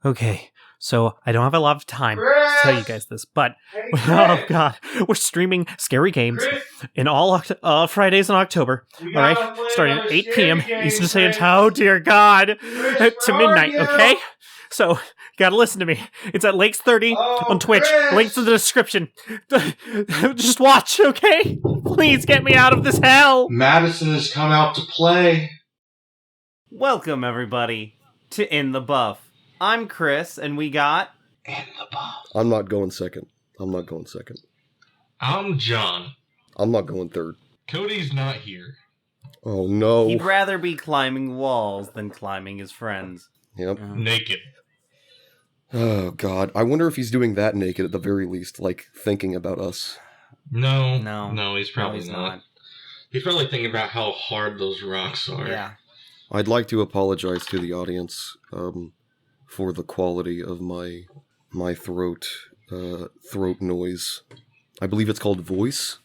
Okay, so I don't have a lot of time to tell you guys this, but Hey, oh god, we're streaming scary games Chris, in all Fridays in October. we All right, gotta play starting at another 8 scary p.m. game, Eastern Standard Chris. Time. Oh dear God, Chris, to where are midnight. you? Okay, so you gotta listen to me. It's at Lakes 30 Oh, on Twitch. Chris. Links in the description. Just watch, okay? Please get me out of this hell. Madison has come out to play. Welcome everybody to In the Buff. I'm Chris, and we got. In the buff. I'm not going second. I'm John. I'm not going third. Cody's not here. Oh no. He'd rather be climbing walls than climbing his friends. Yep. Naked. Oh god. I wonder if he's doing that naked at the very least, like thinking about us. No, No. he's probably he's not. He's probably thinking about how hard those rocks are. Yeah. I'd like to apologize to the audience for the quality of my throat noise. I believe it's called voice.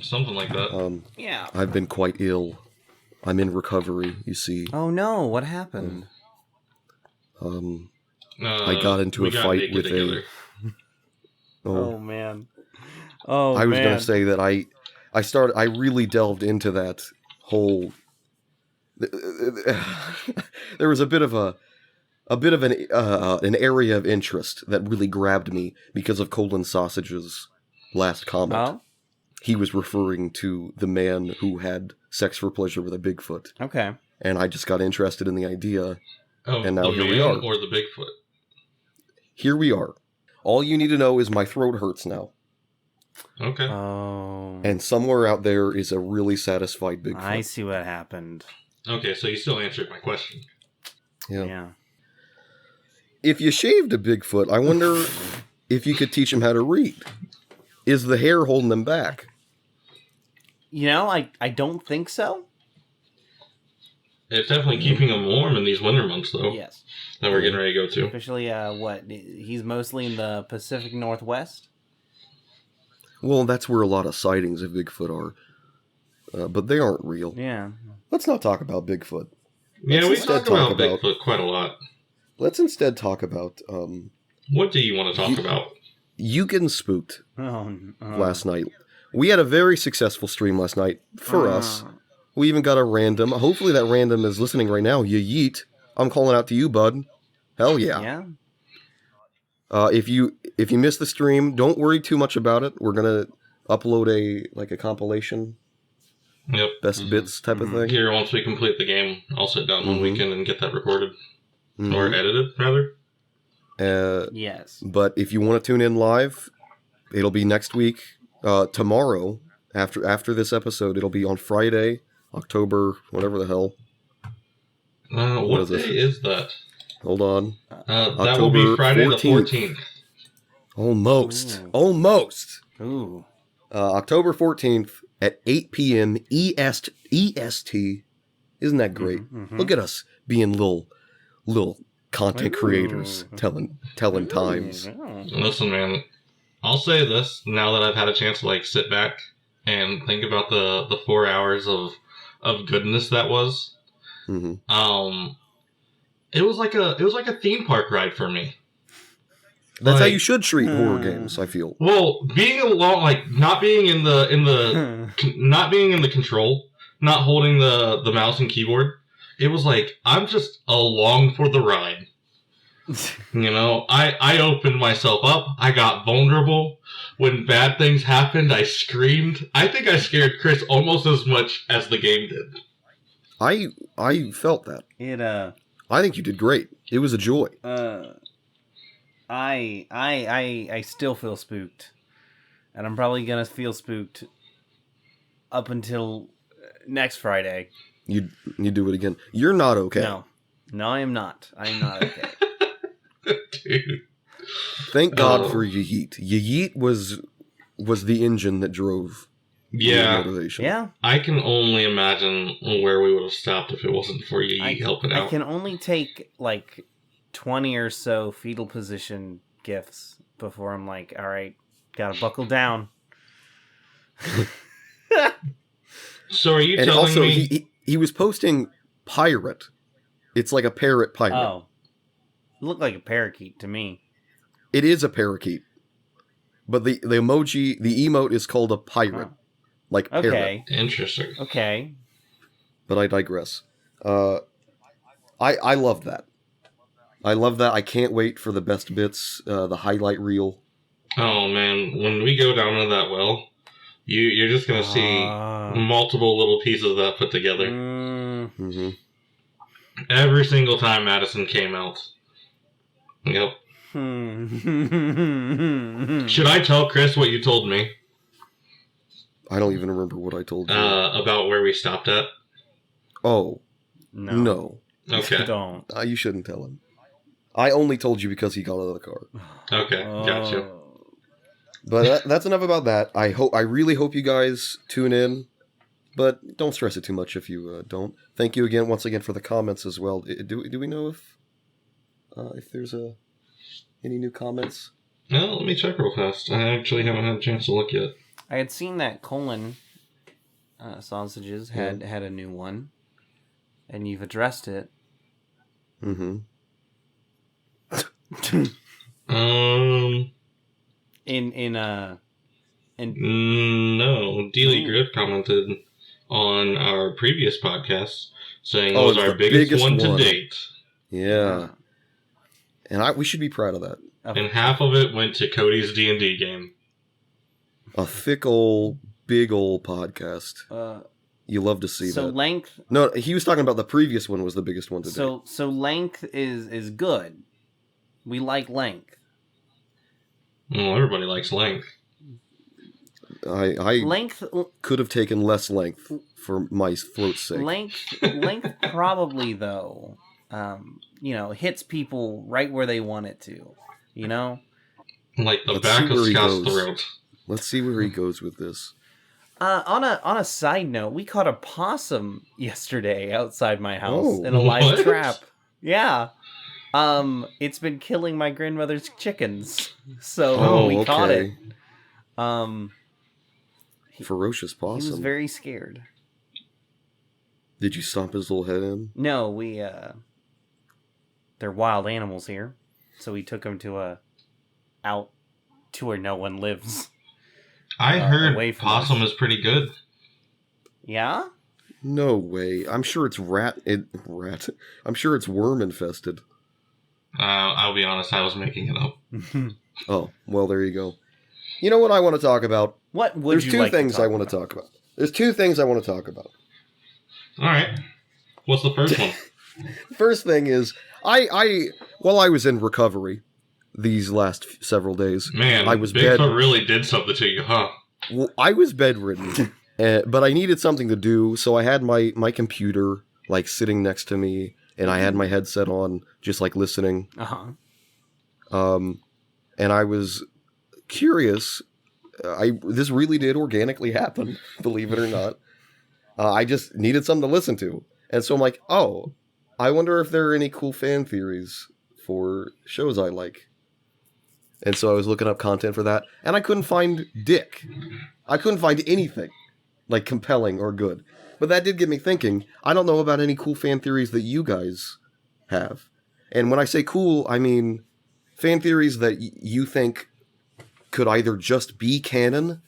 Something like that. Yeah. I've been quite ill. I'm in recovery, you see. Oh no, what happened? I got into a fight with together. Oh man. Oh I was man. gonna say that I really delved into that whole. There was a bit of an area of interest that really grabbed me because of Colin Sausage's last comment. Oh? He was referring to the man who had sex for pleasure with a Bigfoot, Okay. and I just got interested in the idea. Oh, And now the here we man are. or the Bigfoot? Here we are. All you need to know is my throat hurts now, Okay. Oh. and somewhere out there is a really satisfied Bigfoot. I see what happened. Okay, so you still answered my question. Yeah. If you shaved a Bigfoot, I wonder if you could teach him how to read. Is the hair holding him back? You know, I don't think so. It's definitely keeping him warm in these winter months, though, Yes. that we're getting ready to go to. Especially, he's mostly in the Pacific Northwest? Well, that's where a lot of sightings of Bigfoot are. But they aren't real. Yeah. Let's not talk about Bigfoot. Yeah, we instead talk about talk about- Bigfoot quite a lot. Let's instead talk about What do you want to talk about? you getting spooked Oh, last night. We had a very successful stream last night for us. We even got a random. Hopefully that random is listening right now. You yeet. I'm calling out to you, bud. Hell yeah. Yeah. If you missed the stream, don't worry too much about it. We're gonna upload a compilation, Yep. best bits type of thing. Here, once we complete the game, I'll sit down one Mhm. weekend and get that recorded. Mhm. Or edited, rather. Yes. But if you want to tune in live, it'll be next week. Tomorrow, after this episode, it'll be on Friday, October, whatever the hell. What is this? day is that? Hold on. That will be October Friday 14th. the 14th. Almost. Ooh. Almost. Ooh. October 14th at 8 p.m. EST. Isn't that great? Mhm. Look at us being little content creators telling times. Yeah. Listen, man, I'll say this now that I've had a chance to sit back and think about the 4 hours of goodness that was. hmm It was like a theme park ride for me. That's how Like- you should treat horror games, I feel. Well, being along, not being in the not being in the control, not holding the mouse and keyboard, it was like I'm just along for the ride. You know, I opened myself up. I got vulnerable. When bad things happened, I screamed. I think I scared Chris almost as much as the game did. I felt that. It I think you did great. It was a joy. I still feel spooked, and I'm probably gonna feel spooked up until next Friday. You do it again. You're not okay. No, I am not. I am not okay. Dude. Thank God Oh. for Yeet. Yeet was the engine that drove the Yeah, motivation. Yeah, I can only imagine where we would have stopped if it wasn't for you helping I out. can only take 20 or so fetal position gifts before I'm like, all right, gotta buckle down. So are you And telling also, me? he was posting pirate. It's like a parrot pirate. Oh, looked like a parakeet to me. It is a parakeet. But the emoji, the emote is called a pirate. Oh. Like parrot. Okay. Interesting. Okay. But I digress. I love that. I love that. I can't wait for the best bits, the highlight reel. Oh man, when we go down to that well, you're just gonna see multiple little pieces of that put together. Mm-hmm. Every single time Madison came out. Yep. Should I tell Chris what you told me? I don't even remember what I told you. About where we stopped at? Oh. No. Okay. Don't. You shouldn't tell him. I only told you because he got out of the car. Okay, gotcha. But that's enough about that. I really hope you guys tune in, but don't stress it too much if you don't. Thank you again, once again, for the comments as well. Do we know if there's any new comments? No, let me check real fast. I actually haven't had a chance to look yet. I had seen that colon sausages had a new one, and you've addressed it. Mm-hmm. No, Dealey Griff commented on our previous podcast saying it was our biggest one to date. Yeah. And we should be proud of that. And half of it went to Cody's D&D game. A thick ol', big ol' podcast. You love to see that. So length... No, he was talking about the previous one was the biggest one to date. So length is good. We like length. Well, everybody likes length. I length could have taken less length for my throat's sake. Length probably, though, hits people right where they want it to, you know? Like the back of Scott's throat. Let's see where he goes with this. On a side note, we caught a possum yesterday outside my house in a live trap. Yeah. It's been killing my grandmother's chickens. So we caught it. Ferocious possum. He was very scared. Did you stomp his little head in? No, they're wild animals here. So we took him out to where no one lives. I heard possum is pretty good. Yeah? No way. I'm sure it's rat. I'm sure it's worm infested. I'll be honest, I was making it up. Oh, well, there you go. You know what I want to talk about? What would There's you two like things to talk I want to talk about. There's two things I want to talk about. All right. What's the first one? First thing is, while I was in recovery these last several days, man, I was Bigfoot really did something to you, huh? Well, I was bedridden, but I needed something to do, so I had my computer like sitting next to me, and I had my headset on, just like listening. And I was curious. This really did organically happen, believe it or not. I just needed something to listen to, and so I'm like, oh, I wonder if there are any cool fan theories for shows I like. And so I was looking up content for that, and I couldn't find dick. I couldn't find anything, like, compelling or good. But that did get me thinking, I don't know about any cool fan theories that you guys have. And when I say cool, I mean fan theories that you think could either just be canon,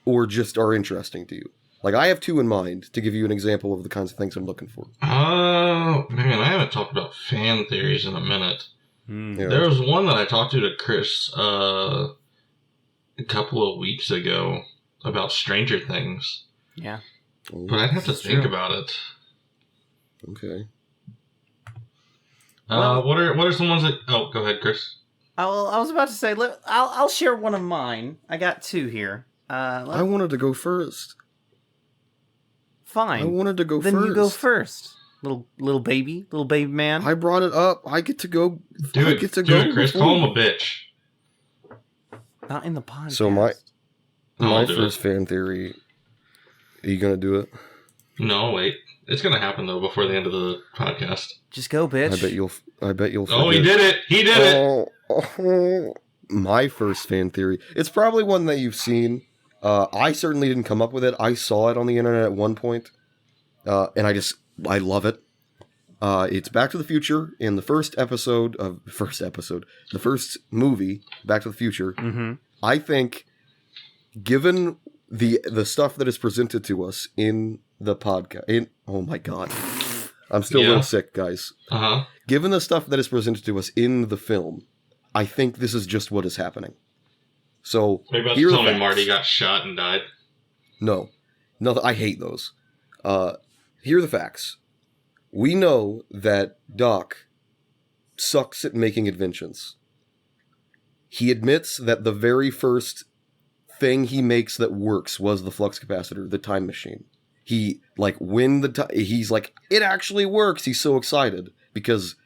or just are interesting to you. Like, I have two in mind, to give you an example of the kinds of things I'm looking for. Oh, man, I haven't talked about fan theories in a minute. Yeah. There was one that I talked to Chris a couple of weeks ago about Stranger Things. Yeah. But I'd have to think about it. Okay. What are some ones that... Oh, go ahead, Chris. I was about to say, I'll share one of mine. I got two here. I wanted to go first. Fine. I wanted to go then first. Then you go first. Little baby man. I brought it up. I get to go. Do it, Chris. Before. Call him a bitch. Not in the podcast. So my first fan theory. Are you gonna do it? No, wait. It's gonna happen though before the end of the podcast. Just go, bitch. I bet you'll. Oh, he did it! He did it! My first fan theory. It's probably one that you've seen. I certainly didn't come up with it. I saw it on the internet at one point, and I love it. It's Back to the Future in the first movie, Back to the Future. Mm-hmm. I think, given the stuff that is presented to us in the podcast, oh my god, I'm still a little sick, guys. Uh-huh. Given the stuff that is presented to us in the film, I think this is just what is happening. So, Maybe about to tell me Marty got shot and died. No, I hate those. Here are the facts. We know that Doc sucks at making inventions. He admits that the very first thing he makes that works was the flux capacitor, the time machine. He, he's like, it actually works. He's so excited because,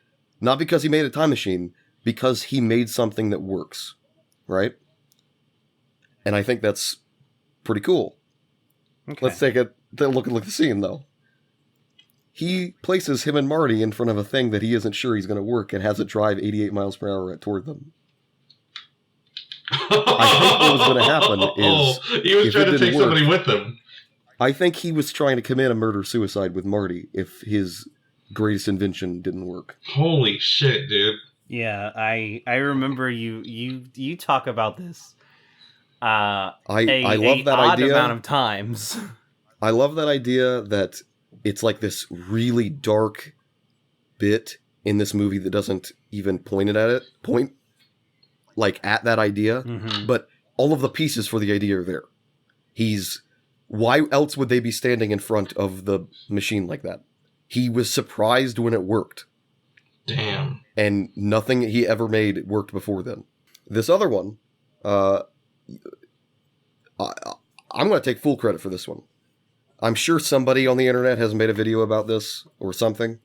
not because he made a time machine, because he made something that works, right? And I think that's pretty cool. Okay. Let's take a look at the scene, though. He places him and Marty in front of a thing that he isn't sure he's going to work and has it drive 88 miles per hour toward them. I think what was going to happen is... he was trying to take somebody with him. I think he was trying to commit a murder-suicide with Marty if his greatest invention didn't work. Holy shit, dude. Yeah, I remember you talk about this. I love that odd idea. Amount of times. I love that idea that it's like this really dark bit in this movie that doesn't even point at that idea, Mm-hmm. but all of the pieces for the idea are there. Why else would they be standing in front of the machine like that? He was surprised when it worked. Damn. And nothing he ever made worked before then. This other one, I'm going to take full credit for this one. I'm sure somebody on the internet has made a video about this or something,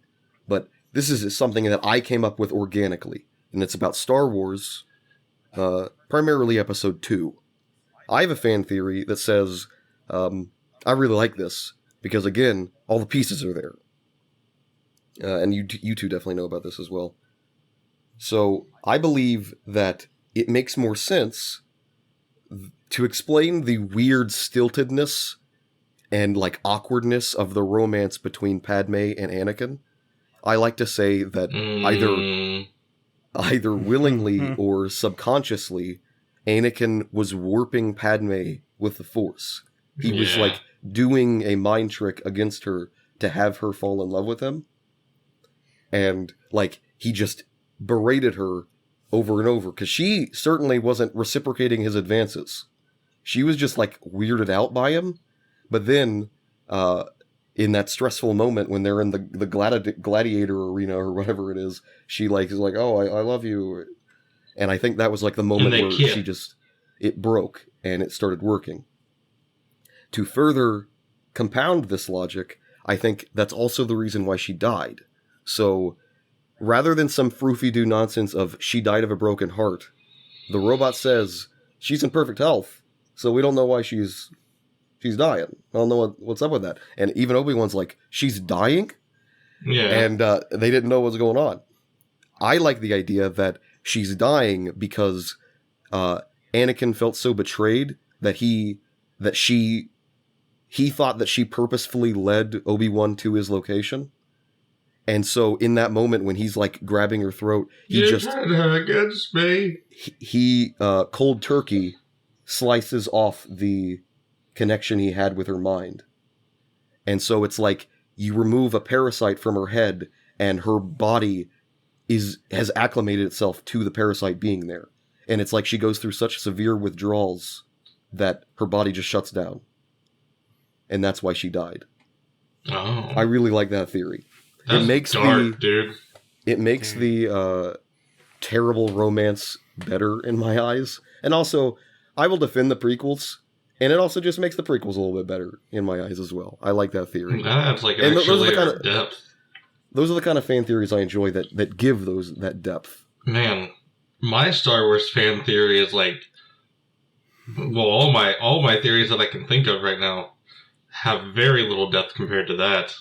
but this is something that I came up with organically, and it's about Star Wars, primarily Episode 2. I have a fan theory that says, I really like this, because again, all the pieces are there. And you two definitely know about this as well. So, I believe that it makes more sense to explain the weird stiltedness and awkwardness of the romance between Padme and Anakin. I like to say that either willingly or subconsciously, Anakin was warping Padme with the Force. He was doing a mind trick against her to have her fall in love with him. And he just berated her over and over, because she certainly wasn't reciprocating his advances. She was just weirded out by him. But then, in that stressful moment when they're in the gladiator arena or whatever it is, she is like, oh, I love you. And I think that was the moment where it broke and it started working. To further compound this logic, I think that's also the reason why she died. So, rather than some froofy-doo nonsense of she died of a broken heart, the robot says she's in perfect health, so we don't know why she's dying. I don't know what's up with that. And even Obi-Wan's like, she's dying? Yeah. And they didn't know what was going on. I like the idea that she's dying because Anakin felt so betrayed that he thought that she purposefully led Obi-Wan to his location. And so in that moment when he's grabbing her throat, he turned her against me. He cold turkey slices off the connection he had with her mind. And so it's you remove a parasite from her head and her body has acclimated itself to the parasite being there. And it's she goes through such severe withdrawals that her body just shuts down. And that's why she died. Oh. I really like that theory. That's dark, dude. It makes the terrible romance better in my eyes. And also, I will defend the prequels, and it also just makes the prequels a little bit better in my eyes as well. I like that theory. That's an extra layer of depth. Those are the kind of fan theories I enjoy that give that depth. Man, my Star Wars fan theory is all my theories that I can think of right now have very little depth compared to that.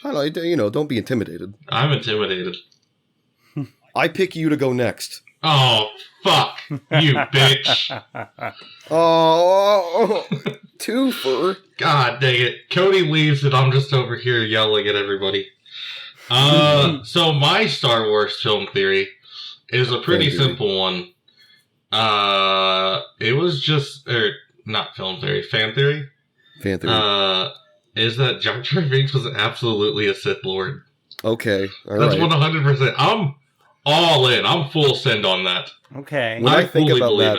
I don't know, don't be intimidated. I'm intimidated. I pick you to go next. Oh, fuck. You bitch. Oh, twofer. God dang it. Cody leaves and I'm just over here yelling at everybody. So my Star Wars film theory is a pretty simple one. It was just, not film theory, fan theory. Fan theory. Is that Jar Jar Binks was absolutely a Sith Lord. Okay, That's 100%. I'm all in. I'm full send on that. Okay. When I think fully about believe that,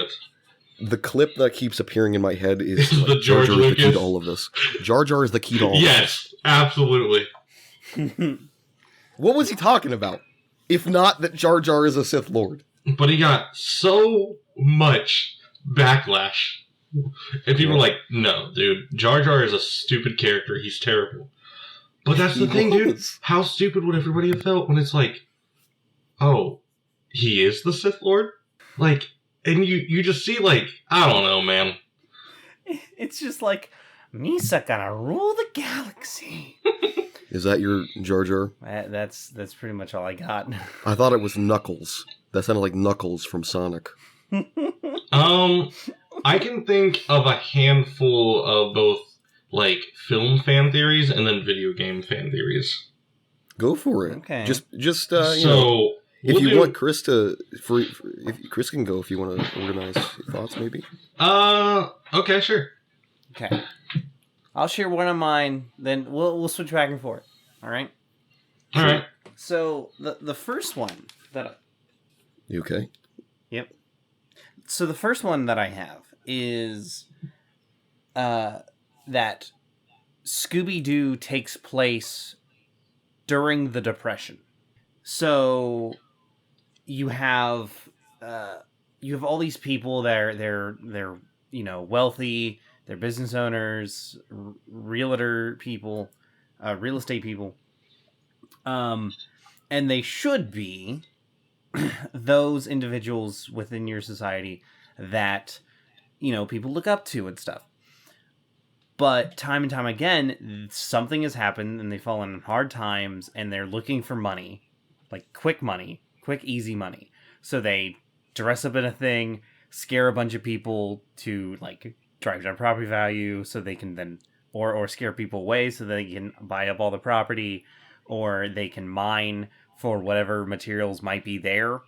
it. the clip that keeps appearing in my head is The George Jar Jar is the key Lucas. to all of this. Jar Jar is the key to all of Yes, absolutely. this. What was he talking about? If not that Jar Jar is a Sith Lord. But he got so much backlash. And people were like, no, dude, Jar Jar is a stupid character. He's terrible. But that's the thing, dude. How stupid would everybody have felt when it's like, oh, he is the Sith Lord? Like, and you just see, like, I don't know, man. It's just like, Misa gonna rule the galaxy. Is that your Jar Jar? That's pretty much all I got. I thought it was Knuckles. That sounded like Knuckles from Sonic. I can think of a handful of both, like, film fan theories and then video game fan theories. Go for it. Okay. Just So, you know, if you do- want Chris to, if Chris can go, if you want to organize your thoughts, maybe. Okay, sure. Okay. I'll share one of mine, then we'll switch back and forth. All right? All right. So, the first one that You okay? Yep. So the first one that I have is that Scooby-Doo takes place during the Depression. So you have all these people they're wealthy, they're business owners, realtor people, real estate people. And they should be those individuals within your society that, people look up to and stuff. But time and time again, something has happened and they've fallen in hard times and they're looking for money, like quick, easy money. So they dress up in a thing, scare a bunch of people to like drive down property value so they can then, or scare people away so they can buy up all the property, or they can mine for whatever materials might be there.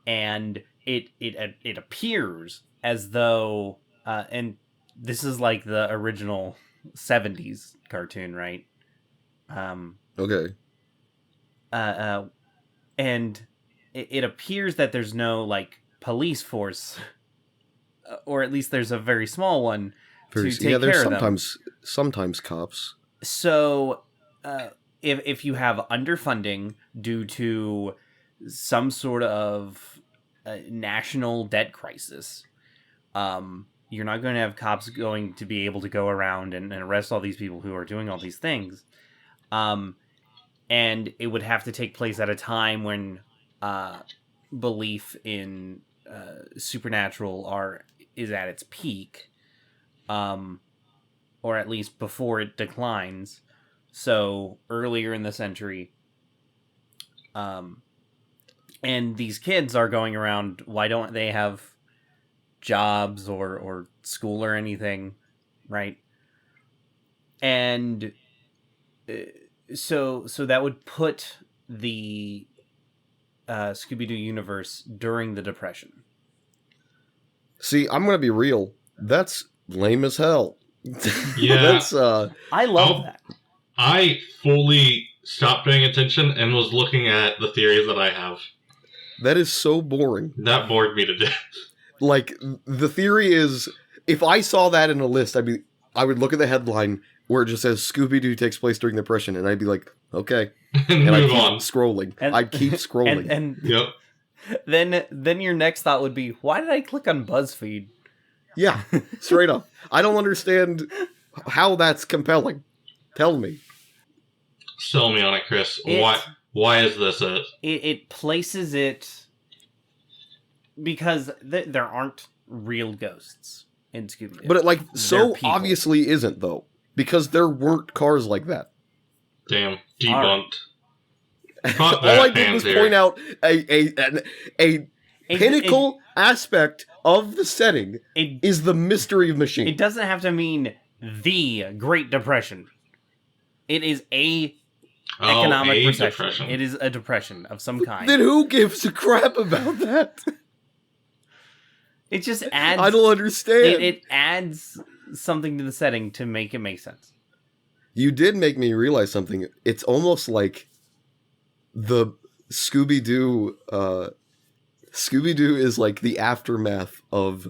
And it appears as though, and this is like the original 70s cartoon, right? Okay. And it appears that there's no like police force, or at least there's a very small one to take care there's of them. sometimes cops. So, if you have underfunding due to some sort of national debt crisis, you're not going to have cops going to be able to go around and arrest all these people who are doing all these things. And it would have to take place at a time when belief in supernatural is at its peak, or at least before it declines. So earlier in the century, and these kids are going around. Why don't they have jobs or school or anything, right? And so that would put the Scooby-Doo universe during the Depression. See, I'm gonna be real. That's lame as hell. Yeah. That's I love that. I fully stopped paying attention and was looking at the theories that I have. that is so boring. That bored me to death. Like, the theory is, if I saw that in a list, I would look at the headline where it just says Scooby-Doo takes place during the Depression, and I'd be like, okay. And And I'd move keep on. scrolling. And- I'd keep scrolling. And Yep. then your next thought would be, why did I click on BuzzFeed? Yeah, straight up. I don't understand how that's compelling. Tell me. Sell me on it, Chris. It- Why is this it? It places it because there aren't real ghosts in Scooby-Doo. But it, They're so people. obviously isn't, though. Because there weren't cars like that. Damn. All right. Debunked. Fuck All I that, did man, was theory. point out a pinnacle aspect of the setting is the mystery machine. It doesn't have to mean the Great Depression. It is a economic a recession. depression. It is a depression of some kind. Then who gives a crap about that? It just adds. I don't understand. It adds something to the setting to make it make sense. You did make me realize something. It's almost like the Scooby-Doo. Scooby-Doo is like the aftermath of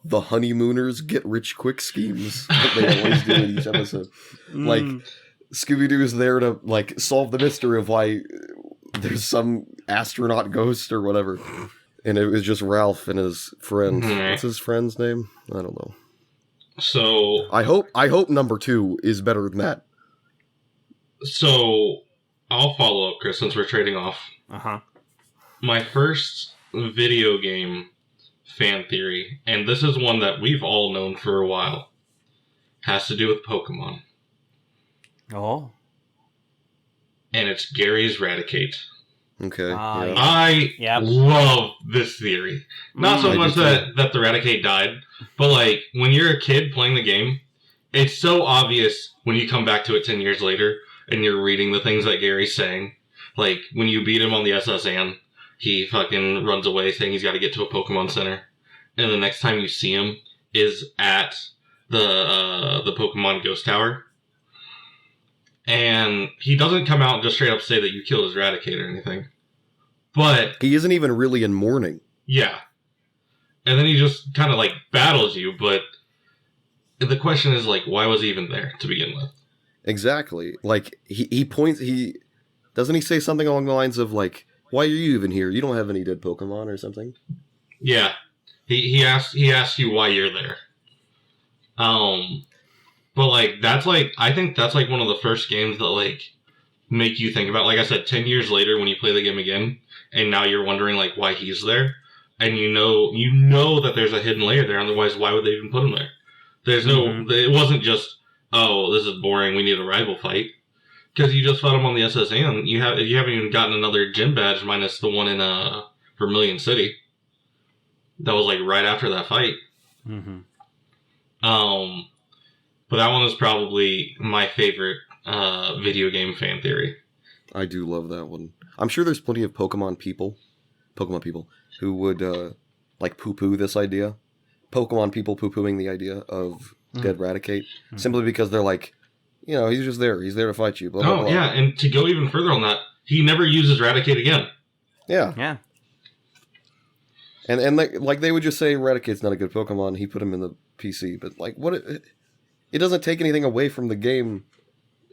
the honeymooners get rich quick schemes that they always do in each episode. Like, Scooby-Doo is there to like solve the mystery of why there's some astronaut ghost or whatever. And it was just Ralph and his friend. What's his friend's name? I don't know. So I hope number 2 is better than that. So I'll follow up, Chris, since we're trading off. My first video game fan theory, and this is one that we've all known for a while, has to do with Pokemon. Oh. And it's Gary's Raticate. Okay. Yeah. I love this theory. Not so much that the Raticate died, but like when you're a kid playing the game, it's so obvious when you come back to it 10 years later and you're reading the things that Gary's saying. Like when you beat him on the SSN, he fucking runs away saying he's got to get to a Pokemon Center. And the next time you see him is at the Pokemon Ghost Tower. And he doesn't come out and just straight up say that you killed his Raticate or anything. But He isn't even really in mourning. yeah. And then he just kind of like battles you, but the question is like, why was he even there to begin with? Exactly. Like, he points, doesn't he say something along the lines of like, why are you even here? You don't have any dead Pokemon or something? Yeah. He asks you why you're there. But like I think that's like one of the first games that like make you think about, like I said, 10 years later when you play the game again and now you're wondering like why he's there, and you know that there's a hidden layer there, otherwise why would they even put him there? There's no it wasn't just, oh, this is boring, we need a rival fight. Because you just fought him on the SSN. You haven't even gotten another gym badge minus the one in Vermilion City. That was like right after that fight. But that one is probably my favorite video game fan theory. I do love that one. I'm sure there's plenty of Pokemon people who would like poo-poo this idea. Pokemon people poo-pooing the idea of Dead Raticate. Simply because they're like, you know, he's just there. He's there to fight you. Blah, blah, blah. Yeah, and to go even further on that, he never uses Raticate again. Yeah. Yeah. And like they would just say Raticate's not a good Pokemon. He put him in the PC, but like what it doesn't take anything away from the game.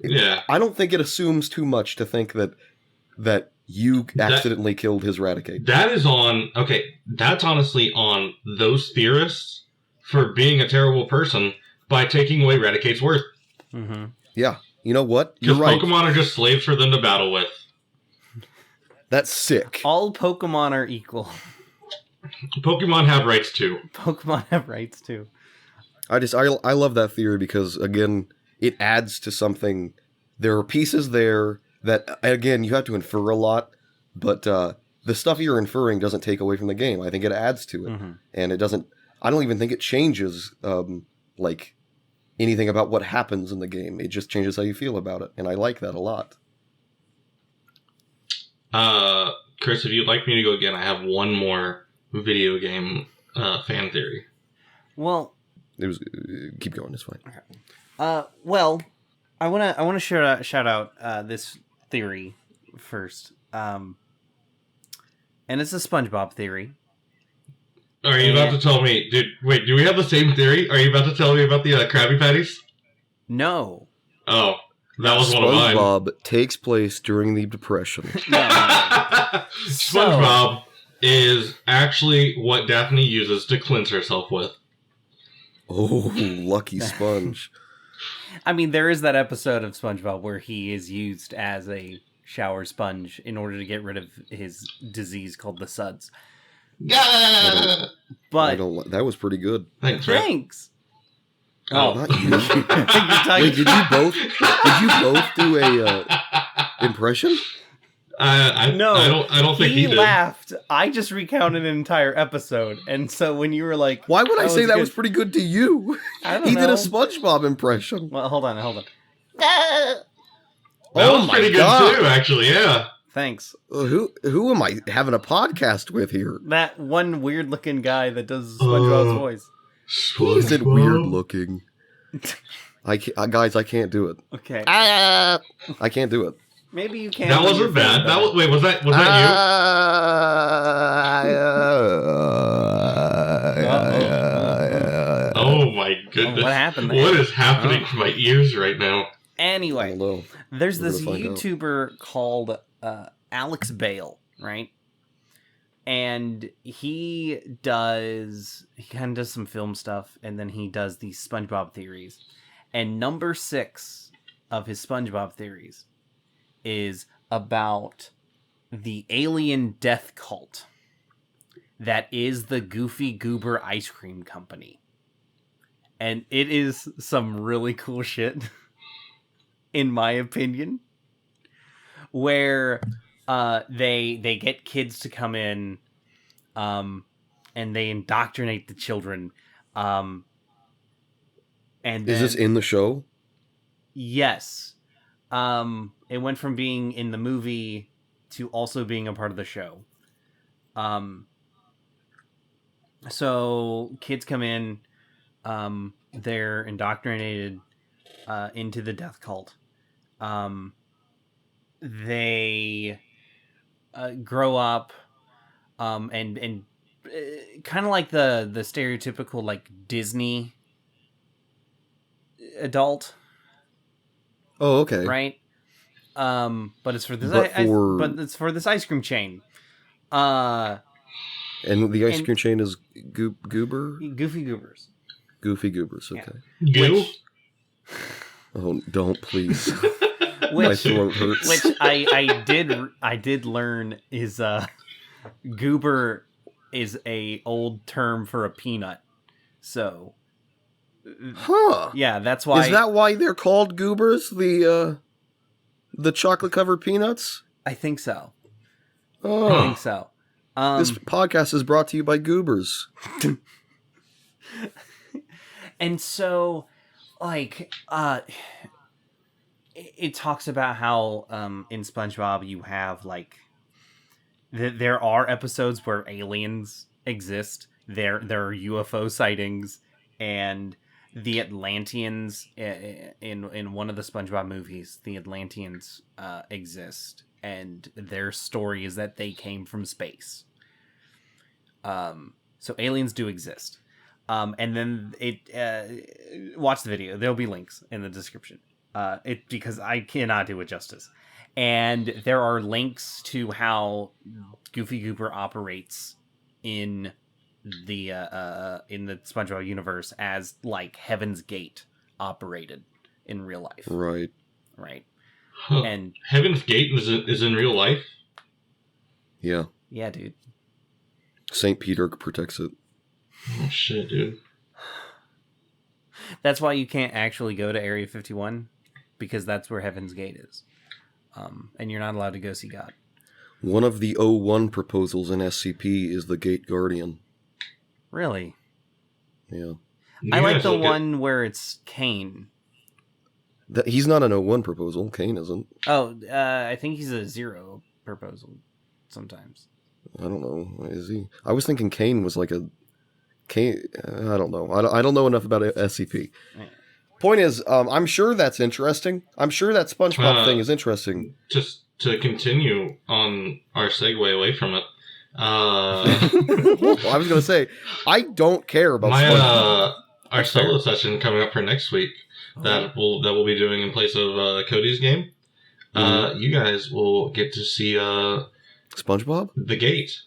Yeah. I don't think it assumes too much to think that you accidentally killed his Raticate. That's honestly on those theorists for being a terrible person by taking away Raticate's worth. Yeah. You know what? You're Because right. Pokemon are just slaves for them to battle with. That's sick. All Pokemon are equal. Pokemon have rights too. Pokemon have rights too. I love that theory because, again, it adds to something. There are pieces there that, again, you have to infer a lot, but the stuff you're inferring doesn't take away from the game. I think it adds to it. And it doesn't, I don't even think it changes, like, anything about what happens in the game. It just changes how you feel about it, and I like that a lot. Chris, if you'd like me to go again, I have one more video game fan theory. Well, It was keep going. It's fine. Well, I wanna shout out this theory first, and it's a SpongeBob theory. Are you about to tell me, dude? Wait, do we have the same theory? Are you about to tell me about the Krabby Patties? No. Oh, that was one of mine. SpongeBob takes place during the Depression. SpongeBob is actually what Daphne uses to cleanse herself with. Oh, lucky sponge. I mean, there is that episode of SpongeBob where he is used as a shower sponge in order to get rid of his disease called the suds. But that was pretty good. Thanks, Rick. Thanks. Oh, not you. Wait, did you both do a impression? No, I don't think he did. Laughed. I just recounted an entire episode, and so when you were like, why would I say that good. was pretty good to you? I don't He know. did a SpongeBob impression. Well, hold on. That Oh was my pretty God. good too, actually. Yeah. Thanks. Who am I having a podcast with here? That one weird looking guy that does SpongeBob's voice. He isn't weird looking. Guys, I can't do it. Okay. I can't do it. Maybe you can. That wasn't bad. Wait, was that you? Oh my goodness! What happened there? What is happening to my ears right now? Anyway, there's We're this gonna find out. YouTuber called Alex Bale, right? And he kind of does some film stuff, and then he does these SpongeBob theories. And number 6 of his SpongeBob theories is about the alien death cult that is the Goofy Goober Ice Cream Company. And it is some really cool shit, in my opinion, where they get kids to come in, and they indoctrinate the children. And Is this in the show? Yes. It went from being in the movie to also being a part of the show. So kids come in, they're indoctrinated into the death cult. They grow up, and kind of like the stereotypical like Disney adult. Oh, okay. Right? But it's for this But it's for this ice cream chain. And the ice cream chain is Goober? Goofy Goobers. Goofy Goobers, okay. Goo? Oh, don't please. My Which throat hurts. which I did learn is goober is a old term for a peanut. So Huh. yeah, that's why. Is that why they're called Goobers? The chocolate covered peanuts? I think so. Oh. I think so. This podcast is brought to you by Goobers. And so, like, it talks about how in SpongeBob you have like there are episodes where aliens exist. There are UFO sightings, and the Atlanteans in one of the SpongeBob movies, the Atlanteans exist, and their story is that they came from space. So aliens do exist. And then watch the video. There'll be links in the description. Because I cannot do it justice. And there are links to how Goofy Goober operates in the SpongeBob universe as like Heaven's Gate operated in real life. Right. Right. Huh. And Heaven's Gate is in real life? Yeah. yeah, dude. St. Peter protects it. Oh shit, dude. That's why you can't actually go to Area 51, because that's where Heaven's Gate is. And you're not allowed to go see God. One of the 01 proposals in SCP is the Gate Guardian. Really? Yeah. I like the one where it's Kane. He's not an 01 proposal. Kane isn't. Oh, I think he's a 0 proposal sometimes. I don't know. Is he? I was thinking Kane was like a... Kane... I don't know. I don't know enough about SCP. Right. Point is, I'm sure that's interesting. I'm sure that SpongeBob thing is interesting. Just to continue on our segue away from it. Well, I was going to say, I don't care about SpongeBob. Our solo session coming up for next week that we'll be doing in place of Cody's game. You guys will get to see SpongeBob? the gate.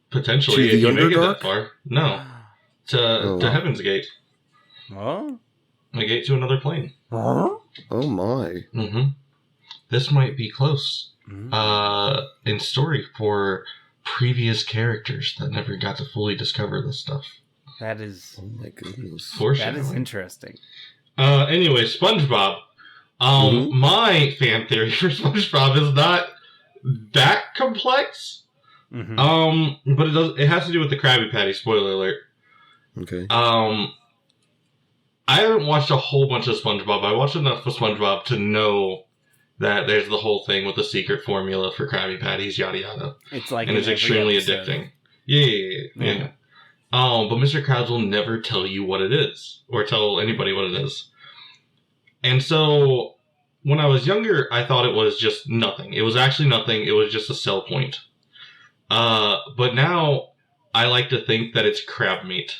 Potentially, To the if you make it Underdark? that far. No. To Heaven's Gate. Oh? A gate to another plane. Oh my. Mm-hmm. This might be close. In story for previous characters that never got to fully discover this stuff. That is... Oh my goodness. That is interesting. Anyway, SpongeBob. My fan theory for SpongeBob is not that complex. Mm-hmm. But it has to do with the Krabby Patty, spoiler alert. Okay. I haven't watched a whole bunch of SpongeBob. I watched enough of SpongeBob to know that there's the whole thing with the secret formula for Krabby Patties, yada yada. It's like and it's extremely addicting. Yeah. But Mr. Krabs will never tell you what it is, or tell anybody what it is. And so, when I was younger, I thought it was just nothing. It was actually nothing. It was just a sell point. But now, I like to think that it's crab meat.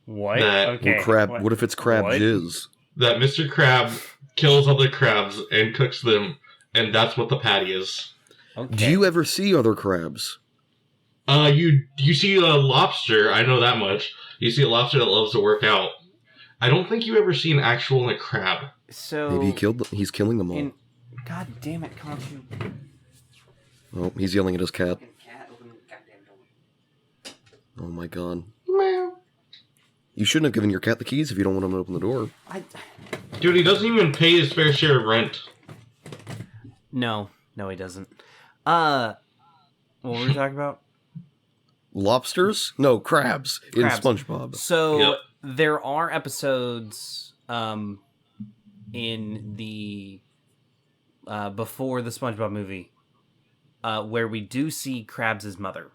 What? Okay. What if it's crab jizz? That Mr. Krab kills other crabs and cooks them, and that's what the patty is. Okay. Do you ever see other crabs? You see a lobster, I know that much. You see a lobster that loves to work out. I don't think you ever see an actual crab. So maybe he's killing them all. God damn it, can't you? Oh, he's yelling at his cat. Oh my god. Meow. You shouldn't have given your cat the keys if you don't want him to open the door. Dude, he doesn't even pay his fair share of rent. No, he doesn't. What were we talking about? Lobsters? No, crabs. In SpongeBob. So there are episodes in the before the SpongeBob movie where we do see Krabs' mother.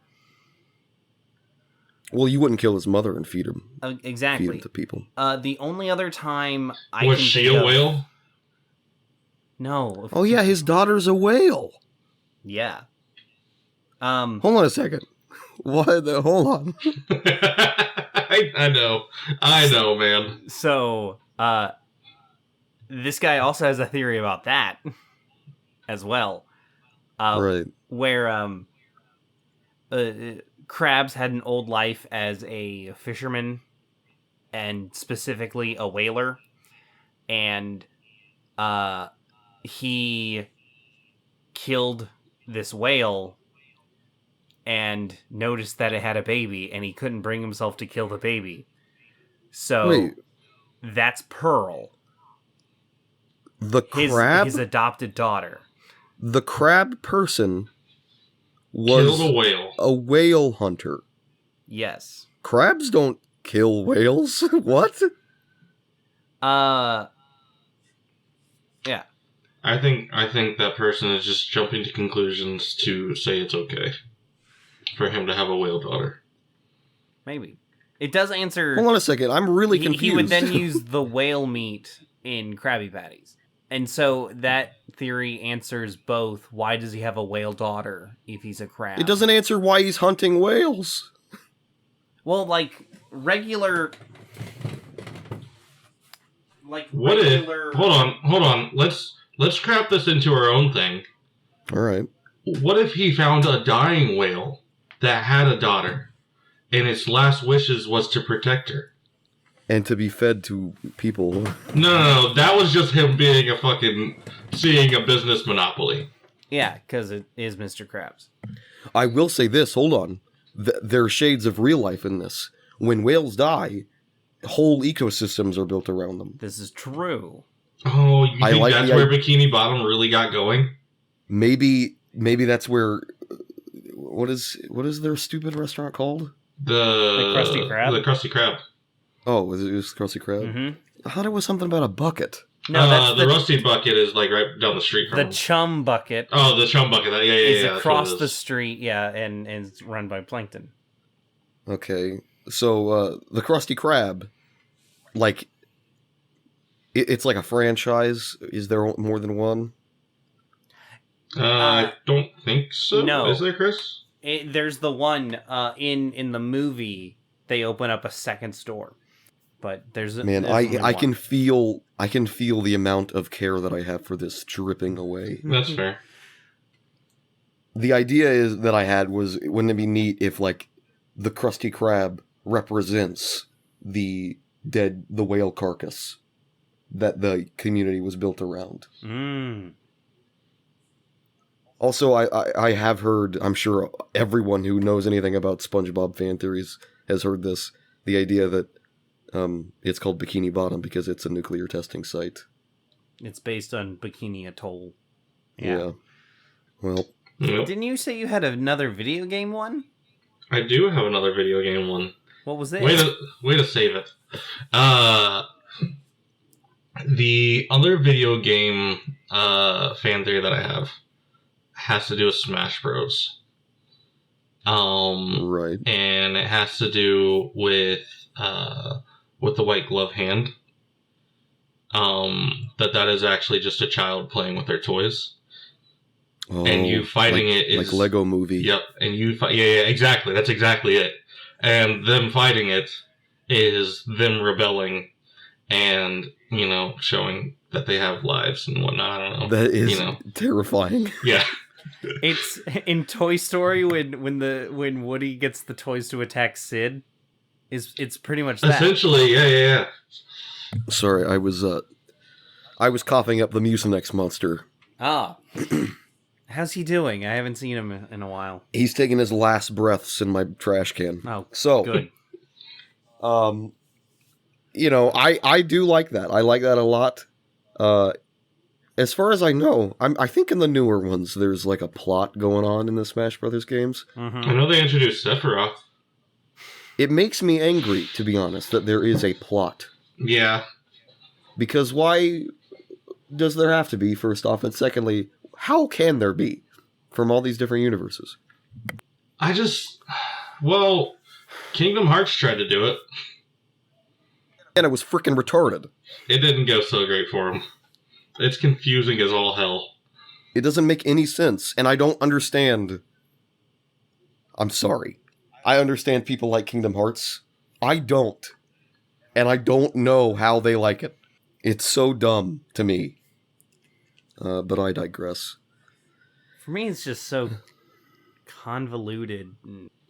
Well, you wouldn't kill his mother and feed him. Exactly. Feed him to people. The only other time was she a whale? No. Oh yeah, his daughter's a whale. Yeah. Hold on a second. What? Hold on. I know, man. So, this guy also has a theory about that as well. Right. Where Krabs had an old life as a fisherman, and specifically a whaler, and he killed this whale and noticed that it had a baby, and he couldn't bring himself to kill the baby. So that's Pearl. The crab? His adopted daughter. The crab person was killed a whale. A whale hunter. Yes. Crabs don't kill whales. What? Yeah. I think that person is just jumping to conclusions to say it's okay for him to have a whale daughter. Maybe. It does answer... Hold on a second. I'm really confused. He would then use the whale meat in Krabby Patties. And so that theory answers both. Why does he have a whale daughter if he's a crab? It doesn't answer why he's hunting whales. Well, like, regular... What if... Hold on. Let's craft this into our own thing. All right. What if he found a dying whale that had a daughter, and its last wishes was to protect her? And to be fed to people. No. That was just him being seeing a business monopoly. Yeah, because it is Mr. Krabs. I will say this, hold on. There are shades of real life in this. When whales die, whole ecosystems are built around them. This is true. Oh, you think that's where Bikini Bottom really got going? Maybe that's where... What is their stupid restaurant called? The Krusty Krab? The Krusty Krab. Oh, was it Krusty Krab? Mm-hmm. I thought it was something about a bucket. No, that's the Rusty Bucket is like right down the street from the him. Chum Bucket. Oh, the Chum Bucket. Yeah. It's across the street, and it's run by Plankton. Okay, so the Krusty Krab, like, it's like a franchise. Is there more than one? I don't think so. No. Is there, Chris? There's the one in the movie. They open up a second store, but there's I can feel the amount of care that I have for this dripping away. That's fair. The idea that I had was, wouldn't it be neat if, like, the Krusty Krab represents the whale carcass that the community was built around. Also, I have heard, I'm sure everyone who knows anything about SpongeBob fan theories has heard this, the idea that it's called Bikini Bottom because it's a nuclear testing site. It's based on Bikini Atoll. Yeah. Well. Didn't you say you had another video game one? I do have another video game one. What was it? Way to save it. The other video game fan theory that I have has to do with Smash Bros. Right. And it has to do with the white glove hand. That is actually just a child playing with their toys. Oh, And you fighting it is... like Lego Movie. Yep, and you fight... Yeah, exactly. That's exactly it. And them fighting it is them rebelling and, showing that they have lives and whatnot. I don't know. That is terrifying. Yeah. It's in Toy Story when Woody gets the toys to attack Sid. It's pretty much that. Essentially, yeah. Sorry, I was coughing up the Mucinex monster. Ah. How's he doing? I haven't seen him in a while. He's taking his last breaths in my trash can. Oh, so good. I do like that. I like that a lot. As far as I know, I think in the newer ones there's like a plot going on in the Smash Brothers games. Mm-hmm. I know they introduced Sephiroth. It makes me angry, to be honest, that there is a plot. Yeah. Because why does there have to be, first off? And secondly, how can there be from all these different universes? Kingdom Hearts tried to do it. And it was freaking retarded. It didn't go so great for him. It's confusing as all hell. It doesn't make any sense, and I don't understand. I'm sorry. I understand people like Kingdom Hearts. I don't. And I don't know how they like it. It's so dumb to me. But I digress. For me, it's just so convoluted.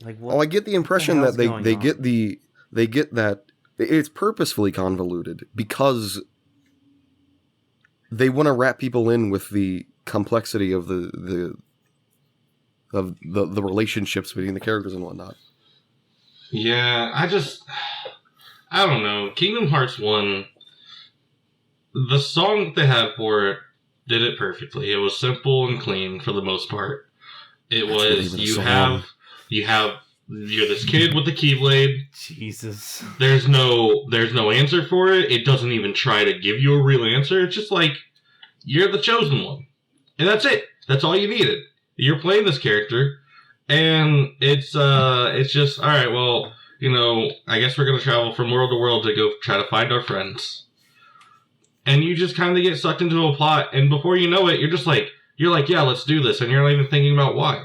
Like, what? I get the impression that they get that it's purposefully convoluted because they want to wrap people in with the complexity of the relationships between the characters and whatnot. Yeah, I don't know. Kingdom Hearts 1, the song that they had for it did it perfectly. It was simple and clean for the most part. You're this kid with the Keyblade. Jesus. There's no answer for it. It doesn't even try to give you a real answer. It's just like, you're the chosen one. And that's it. That's all you needed. You're playing this character, and it's just, alright, well, I guess we're gonna travel from world to world to go try to find our friends. And you just kind of get sucked into a plot, and before you know it, you're like, yeah, let's do this, and you're not even thinking about why.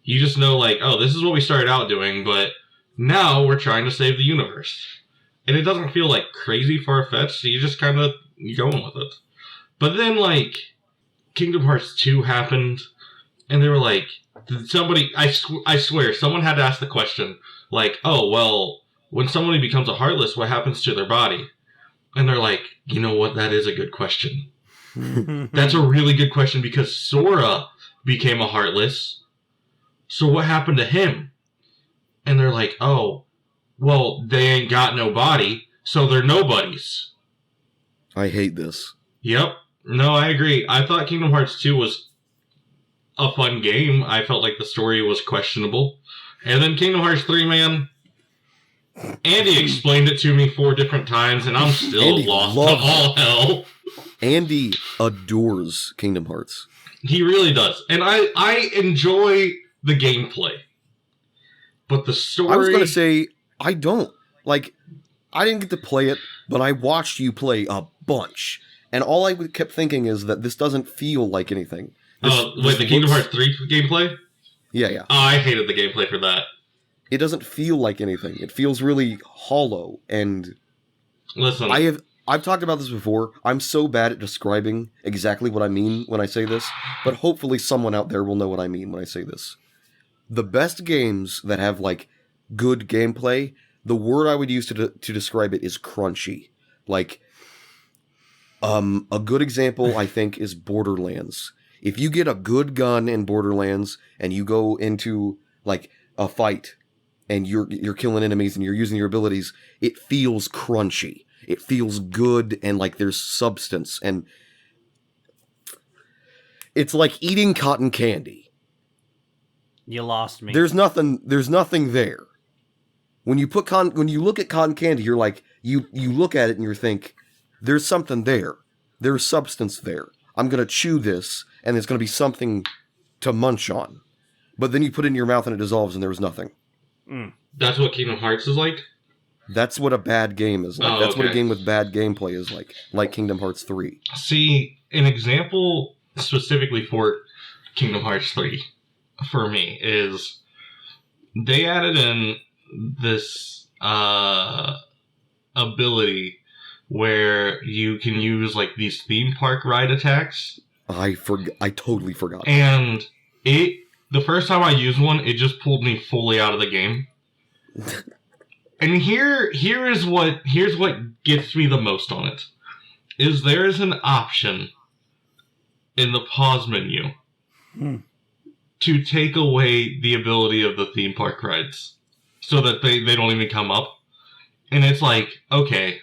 You just know, like, oh, this is what we started out doing, but now we're trying to save the universe. And it doesn't feel, like, crazy far-fetched, so you just kind of, you're going with it. But then, like, Kingdom Hearts 2 happened, and they were like, somebody, I swear, someone had to ask the question, like, oh, well, when somebody becomes a Heartless, what happens to their body? And they're like, you know what, that is a good question. That's a really good question, because Sora became a Heartless, so what happened to him? And they're like, oh, well, they ain't got no body, so they're nobodies. I hate this. Yep. No, I agree. I thought Kingdom Hearts 2 was a fun game. I felt like the story was questionable. And then Kingdom Hearts 3, man, Andy explained it to me 4 different times, and I'm still lost to all hell. Andy adores Kingdom Hearts. He really does. And I enjoy the gameplay. But the story... I was going to say, I don't. Like, I didn't get to play it, but I watched you play a bunch. And all I kept thinking is that this doesn't feel like anything. The Kingdom Hearts 3 gameplay? Yeah. Oh, I hated the gameplay for that. It doesn't feel like anything. It feels really hollow, and... Listen. I've talked about this before. I'm so bad at describing exactly what I mean when I say this, but hopefully someone out there will know what I mean when I say this. The best games that have, like, good gameplay, the word I would use to describe it is crunchy. Like, a good example, I think, is Borderlands. If you get a good gun in Borderlands, and you go into, like, a fight, and you're killing enemies, and you're using your abilities, it feels crunchy. It feels good, and like there's substance, and it's like eating cotton candy. You lost me. There's nothing there. When you look at cotton candy, you're like, you look at it and you think, there's something there. There's substance there. I'm going to chew this, and there's going to be something to munch on. But then you put it in your mouth and it dissolves and there was nothing. That's what Kingdom Hearts is like? That's what a bad game is like. That's what a game with bad gameplay is like Kingdom Hearts 3. See, an example specifically for Kingdom Hearts 3, for me, is they added in this ability where you can use like these theme park ride attacks. I totally forgot. And the first time I used one, it just pulled me fully out of the game. And here's what gets me the most on it. Is there is an option in the pause menu to take away the ability of the theme park rides so that they don't even come up. And it's like, okay,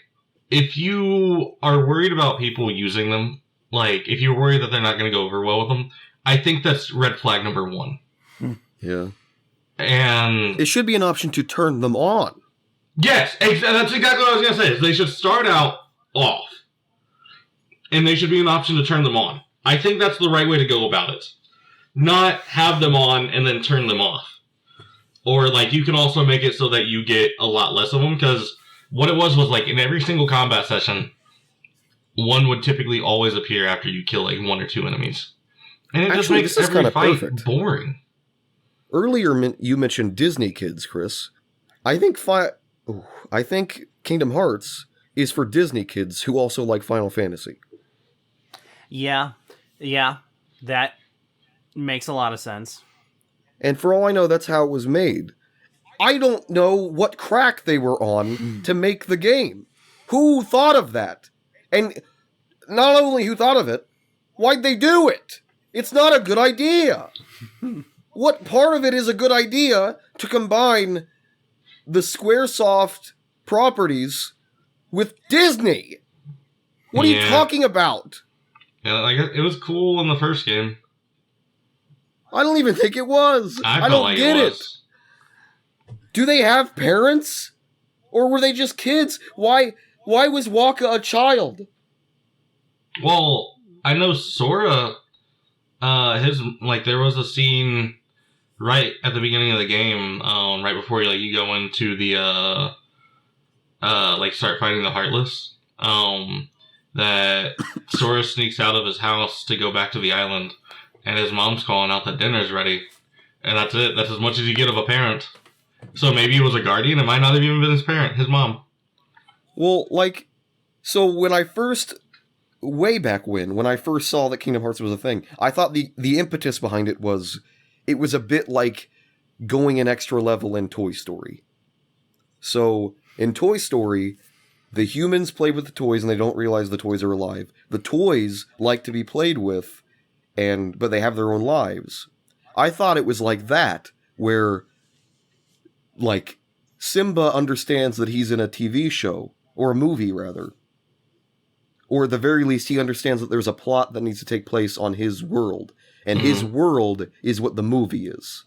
if you are worried about people using them, like if you're worried that they're not going to go over well with them, I think that's red flag number 1. Yeah. And it should be an option to turn them on. Yes, that's exactly what I was going to say. They should start out off. And they should be an option to turn them on. I think that's the right way to go about it. Not have them on and then turn them off. Or, like, you can also make it so that you get a lot less of them, because what it was like, in every single combat session, one would typically always appear after you kill, like, 1 or 2 enemies. And it just makes every fight boring. Earlier, you mentioned Disney kids, Chris. I think Kingdom Hearts is for Disney kids who also like Final Fantasy. Yeah, that makes a lot of sense. And for all I know, that's how it was made. I don't know what crack they were on to make the game. Who thought of that? And not only who thought of it, why'd they do it? It's not a good idea. What part of it is a good idea to combine the Squaresoft properties with Disney? What are you talking about? Yeah, like it was cool in the first game. I don't even think it was. I don't get it. Do they have parents? Or were they just kids? Why was Waka a child? Well, I know Sora, there was a scene right at the beginning of the game, right before you go into the, start fighting the Heartless, that Sora sneaks out of his house to go back to the island, and his mom's calling out that dinner's ready. And that's it. That's as much as you get of a parent. So maybe it was a guardian. It might not have even been his parent, his mom. Well, so when I first, way back when I first saw that Kingdom Hearts was a thing, I thought the impetus behind it was a bit like going an extra level in Toy Story. So, in Toy Story, the humans play with the toys and they don't realize the toys are alive. The toys like to be played with, but they have their own lives. I thought it was like that, where, Simba understands that he's in a TV show, or a movie, rather. Or at the very least, he understands that there's a plot that needs to take place on his world. And his world is what the movie is.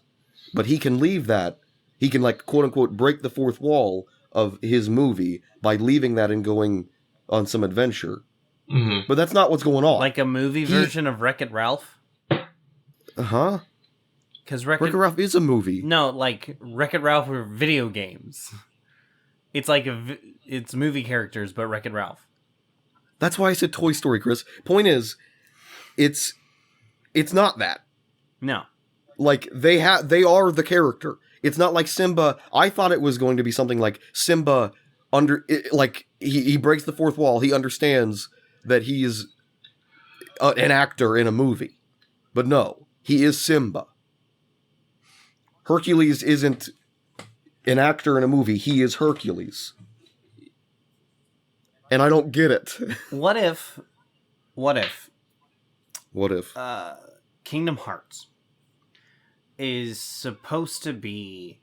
But he can leave that. He can, quote-unquote, break the fourth wall of his movie by leaving that and going on some adventure. Mm-hmm. But that's not what's going on. Like a movie version of Wreck-It Ralph? Uh-huh. Because Wreck-It Ralph is a movie. No, Wreck-It Ralph are video games. It's it's movie characters, but Wreck-It Ralph. That's why I said Toy Story, Chris. Point is, it's not that. No. They are the character. It's not like Simba. I thought it was going to be something like Simba he breaks the fourth wall. He understands that he is an actor in a movie. But no, he is Simba. Hercules isn't an actor in a movie. He is Hercules. And I don't get it. What if Kingdom Hearts is supposed to be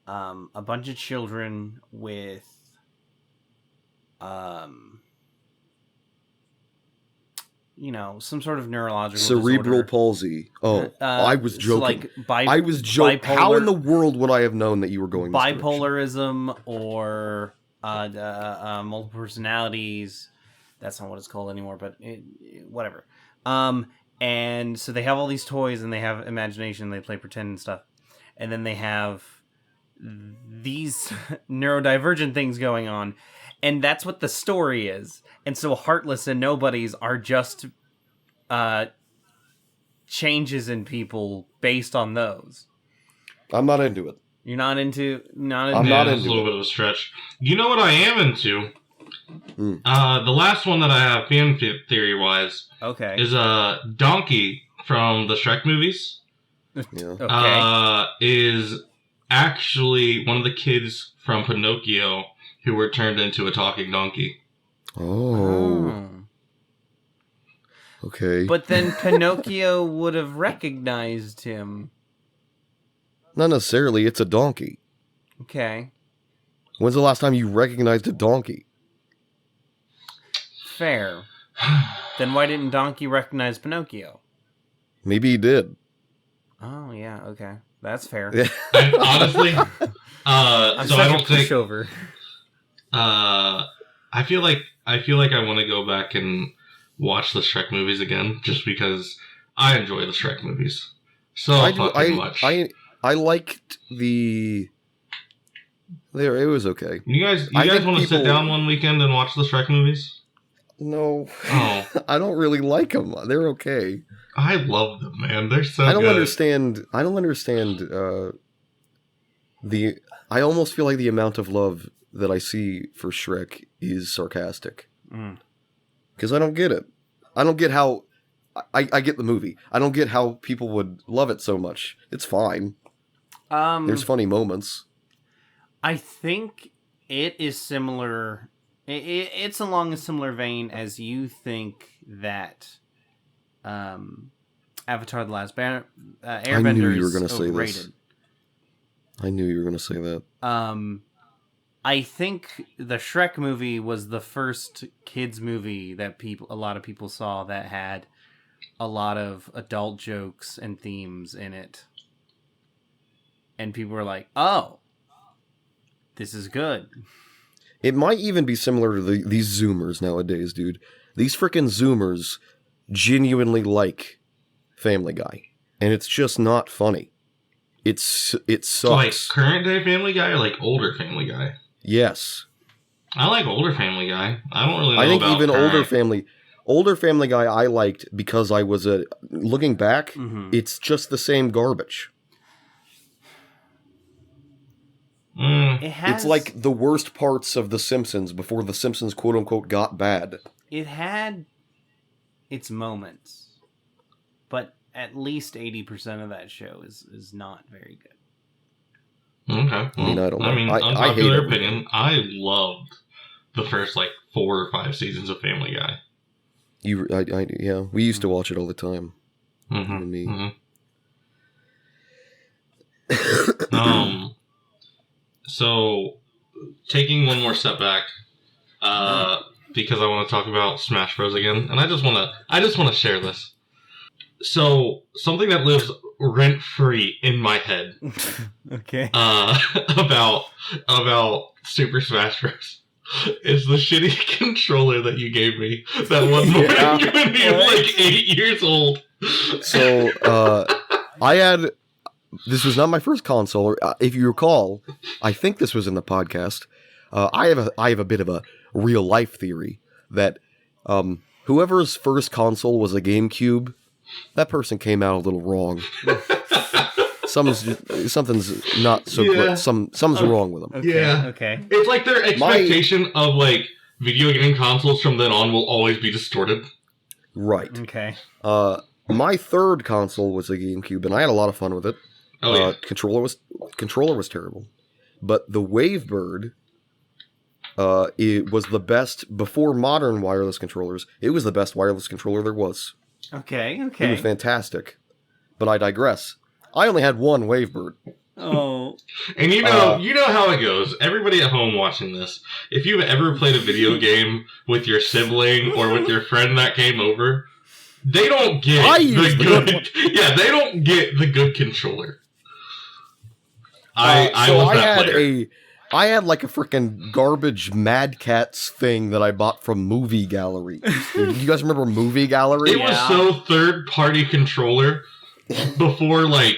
a bunch of children with some sort of neurological cerebral disorder. palsy. Oh, I was joking. So I was joking. How in the world would I have known that you were going bipolarism or multiple personalities, That's not what it's called anymore, but whatever. And so they have all these toys and they have imagination. They play pretend and stuff. And then they have these neurodivergent things going on. And that's what the story is. And so Heartless and Nobodies are just changes in people based on those. I'm not into it. You're not into... I'm not into It's a little bit of a stretch. You know what I am into? Mm. The last one that I have, fan theory-wise, is Donkey from the Shrek movies. Yeah. Is actually one of the kids from Pinocchio who were turned into a talking donkey. Oh. Okay. But then Pinocchio would have recognized him. Not necessarily. It's a donkey. Okay. When's the last time you recognized a donkey? Fair. Then why didn't Donkey recognize Pinocchio? Maybe he did. Oh, yeah, okay. That's fair. Honestly, I'm so such I a don't think... pushover. I feel like I want to go back and watch the Shrek movies again, just because I enjoy the Shrek movies so fucking much. I liked the... It was okay. You guys want to sit down one weekend and watch the Shrek movies? No. Oh. I don't really like them. They're okay. I love them, man. They're so I don't good. understand I almost feel like the amount of love that I see for Shrek is sarcastic. Because I don't get it. I don't get how... I get the movie. I don't get how people would love it so much. It's fine. There's funny moments. I think it is similar... It's along a similar vein as you think that Avatar: The Last Airbender I knew you were going to say overrated. this. I knew you were going to say that. I think the Shrek movie was the first kids movie that a lot of people saw that had a lot of adult jokes and themes in it. And people were like, oh, this is good. It might even be similar to these Zoomers nowadays, dude. These frickin' Zoomers genuinely like Family Guy. And it's just not funny. It sucks. Like current day Family Guy or like older Family Guy? Yes. I like older Family Guy. I don't really know I think about even current. older Family Guy I liked because I was looking back, it's just the same garbage. It's like the worst parts of The Simpsons before The Simpsons quote-unquote got bad. It had its moments, but at least 80% of that show is not very good. Okay. Well, I mean, I don't know. I mean, I unpopular hate opinion, I loved the first, 4 or 5 seasons of Family Guy. Yeah, we used to watch it all the time. You and me. So, taking one more step back, because I want to talk about Smash Bros. Again, and I just want to share this. So, something that lives rent-free in my head. Okay. About Super Smash Bros. Is the shitty controller that you gave me that one morning when you were 8 years old. So, this was not my first console. If you recall, I think this was in the podcast. I have a bit of a real life theory that whoever's first console was a GameCube, that person came out a little wrong. Something's not so good. Something's wrong with them. Okay. Okay. It's like their expectation of video game consoles from then on will always be distorted. Right. Okay. My third console was a GameCube, and I had a lot of fun with it. Oh, yeah. Controller was terrible, but the Wavebird, it was the best before modern wireless controllers. It was the best wireless controller there was. Okay. It was fantastic, but I digress. I only had one Wavebird. Oh. And you know how it goes. Everybody at home watching this, if you've ever played a video game with your sibling or with your friend that came over, they don't get they don't get the good controller. I was that player. I had like a freaking garbage Mad Cats thing that I bought from Movie Gallery. You guys remember Movie Gallery? It was so third-party controller before, like,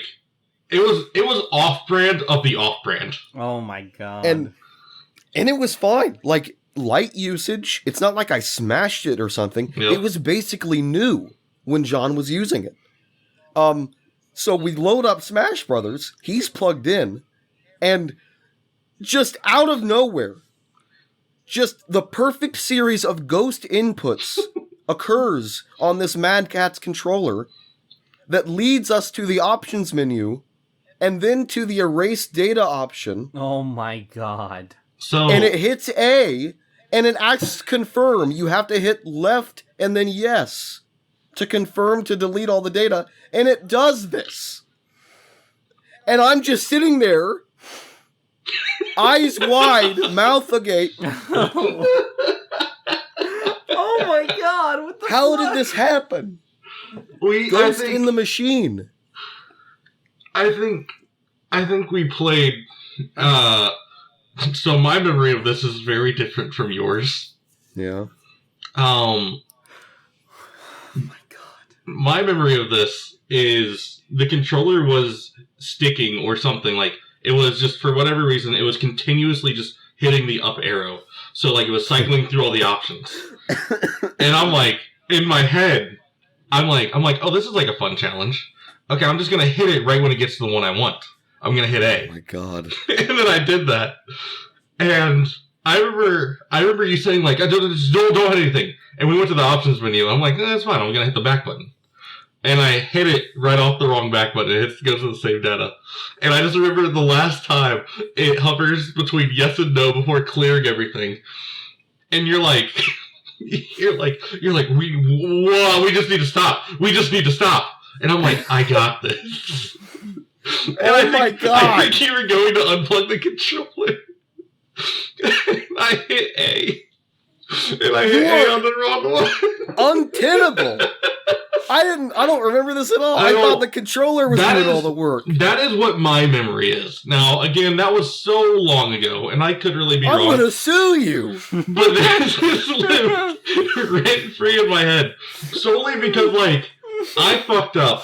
it was off-brand of the off-brand. Oh my god. And it was fine. Like, light usage. It's not like I smashed it or something. Yep. It was basically new when John was using it. So we load up Smash Brothers. He's plugged in. And just out of nowhere, just the perfect series of ghost inputs occurs on this Mad Catz controller that leads us to the options menu and then to the erase data option. Oh my god. And it hits A and it asks confirm. You have to hit left and then yes to confirm to delete all the data. And it does this. And I'm just sitting there, eyes wide, mouth agape. Oh my god, what the How fuck? did this happen? Ghost in the machine. I think we played, so my memory of this is very different from yours. Yeah. Oh my god. My memory of this is the controller was sticking or something. Like, it was just, for whatever reason, it was continuously just hitting the up arrow. So, like, it was cycling through all the options. And I'm like, in my head, I'm like, oh, this is like a fun challenge. Okay, I'm just gonna hit it right when it gets to the one I want. I'm gonna hit A. Oh my god. And then I did that. And I remember you saying, like, don't hit anything. And we went to the options menu. I'm like, that's fine, I'm gonna hit the back button. And I hit it right off the wrong back button. It goes to the save data. And I just remember the last time it hovers between yes and no before clearing everything. And you're like, we just need to stop. We just need to stop. And I'm like, I got this. And I think you were going to unplug the controller. And I hit A. And I hit A on the wrong one. Untenable. I don't remember this at all. I thought the controller was doing all the work. That is what my memory is. Now, again, that was so long ago, and I could really be wrong. I'm going to sue you. But this lived rent-free in my head. Solely because, like, I fucked up,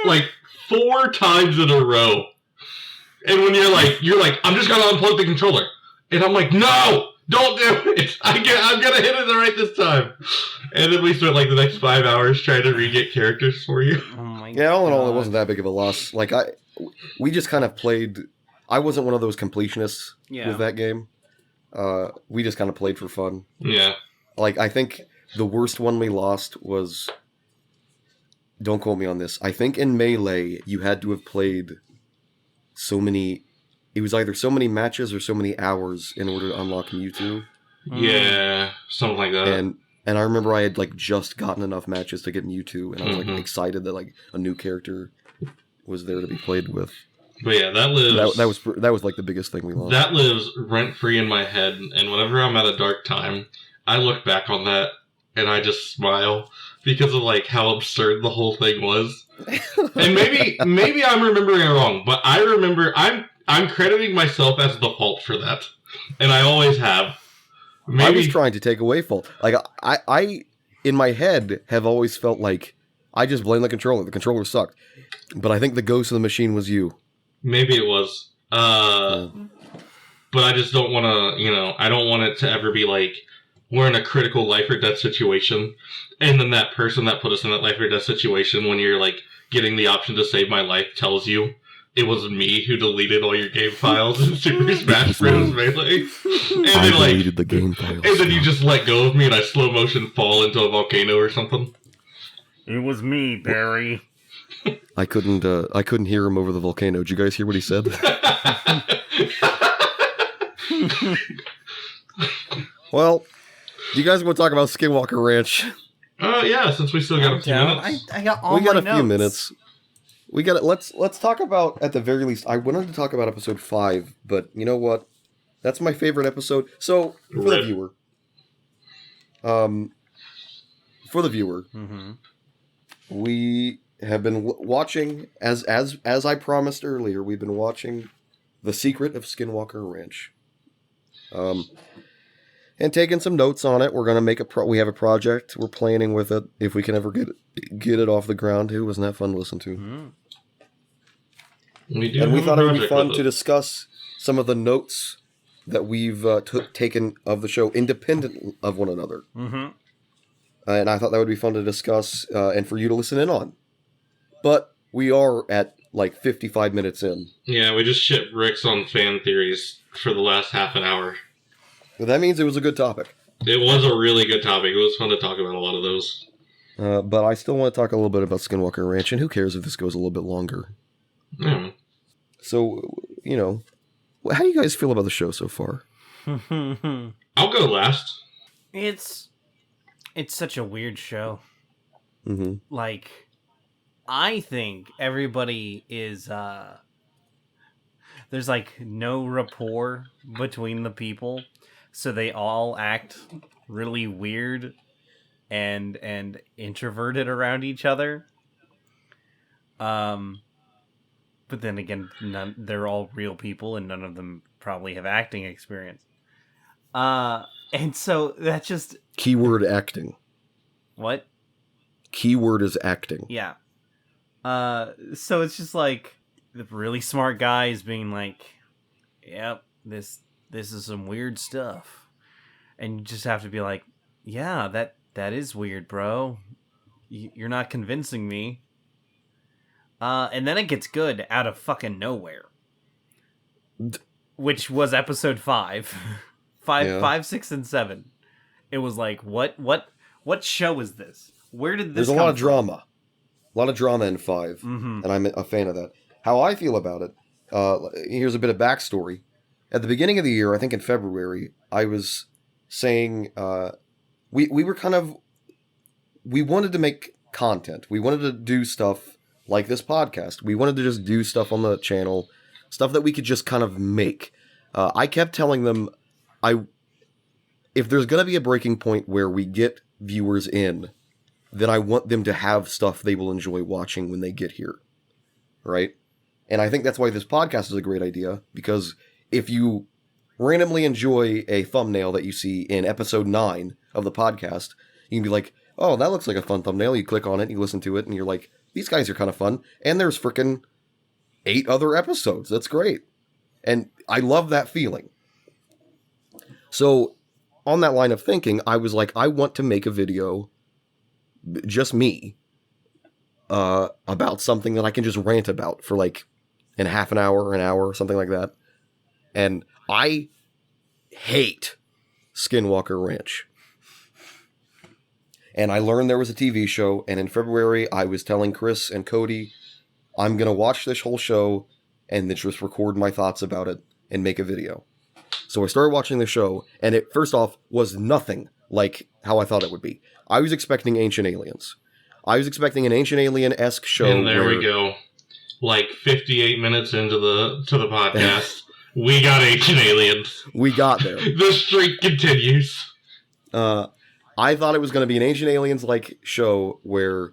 like, 4 times in a row. And when you're like, I'm just going to unplug the controller. And I'm like, no! Don't do it! I'm gonna hit it right this time. And then we spent like the next 5 hours trying to re-get characters for you. Oh my god. Yeah, all in all, it wasn't that big of a loss. Like, we just kind of played. I wasn't one of those completionists with that game. We just kind of played for fun. Yeah. Like, I think the worst one we lost was. Don't quote me on this. I think in Melee, you had to have played so many. It was either so many matches or so many hours in order to unlock Mewtwo. Yeah, something like that. And I remember I had like just gotten enough matches to get Mewtwo, and I was like excited that like a new character was there to be played with. But yeah, that lives. That was like the biggest thing we lost. That lives rent free in my head, and whenever I'm at a dark time, I look back on that and I just smile because of like how absurd the whole thing was. And maybe I'm remembering it wrong, but I remember I'm crediting myself as the fault for that, and I always have. Maybe... I was trying to take away fault. Like I in my head have always felt like I just blame the controller. The controller sucked, but I think the ghost of the machine was you. Maybe it was. But I just don't want to. I don't want it to ever be like we're in a critical life or death situation, and then that person that put us in that life or death situation, when you're like getting the option to save my life, tells you it was me who deleted all your game files in Super Smash Bros. Melee. And I then, deleted the game files. And then you just let go of me and I slow motion fall into a volcano or something. It was me, Barry. I couldn't hear him over the volcano. Did you guys hear what he said? Well, do you guys want to talk about Skinwalker Ranch? Yeah, since we still got a few minutes. I got all we got my a notes. few minutes. We got it. Let's talk about, at the very least, I wanted to talk about episode 5, but you know what? That's my favorite episode. So for the viewer, we have been watching as I promised earlier. We've been watching The Secret of Skinwalker Ranch. And taking some notes on it. We're gonna make we have a project. We're planning with it. If we can ever get it off the ground too. Wasn't that fun to listen to? Mm-hmm. We thought it would be fun to discuss some of the notes that we've taken of the show independent of one another. Mm-hmm. And I thought that would be fun to discuss and for you to listen in on. But we are at like 55 minutes in. Yeah, we just shit bricks on fan theories for the last half an hour. Well, that means it was a good topic. It was a really good topic. It was fun to talk about a lot of those. But I still want to talk a little bit about Skinwalker Ranch, and who cares if this goes a little bit longer? Yeah. So, you know, how do you guys feel about the show so far? I'll go last. It's such a weird show. Mm-hmm. Like, I think everybody is, there's like no rapport between the people, so they all act really weird and introverted around each other. But then again, they're all real people, and none of them probably have acting experience. And so that just... Keyword acting. What? Keyword is acting. Yeah. So it's just like the really smart guys being like, "Yep, this is some weird stuff," and you just have to be like, "Yeah, that is weird, bro. You're not convincing me." And then it gets good out of fucking nowhere, which was episode 5, 5, 6, and 7. It was like, what show is this? Where did this? There's a lot of drama. A lot of drama in 5, mm-hmm. and I'm a fan of that. How I feel about it, here's a bit of backstory. At the beginning of the year, I think in February, I was saying we wanted to make content. We wanted to do stuff like this podcast. We wanted to just do stuff on the channel, stuff that we could just kind of make. I kept telling them, if there's going to be a breaking point where we get viewers in, then I want them to have stuff they will enjoy watching when they get here, right? And I think that's why this podcast is a great idea, because if you randomly enjoy a thumbnail that you see in episode 9 of the podcast, you can be like, oh, that looks like a fun thumbnail. You click on it, you listen to it, and you're like, these guys are kind of fun. And there's freaking 8 other episodes. That's great. And I love that feeling. So on that line of thinking, I was like, I want to make a video, just me, about something that I can just rant about for like in half an hour, something like that. And I hate Skinwalker Ranch. And I learned there was a TV show, and in February I was telling Chris and Cody, I'm going to watch this whole show and then just record my thoughts about it and make a video. So I started watching the show, and it, first off, was nothing like how I thought it would be. I was expecting Ancient Aliens. I was expecting an Ancient Alien-esque show. And there we go. Like 58 minutes into the podcast, we got Ancient Aliens. We got there. The streak continues. I thought it was going to be an Ancient Aliens-like show where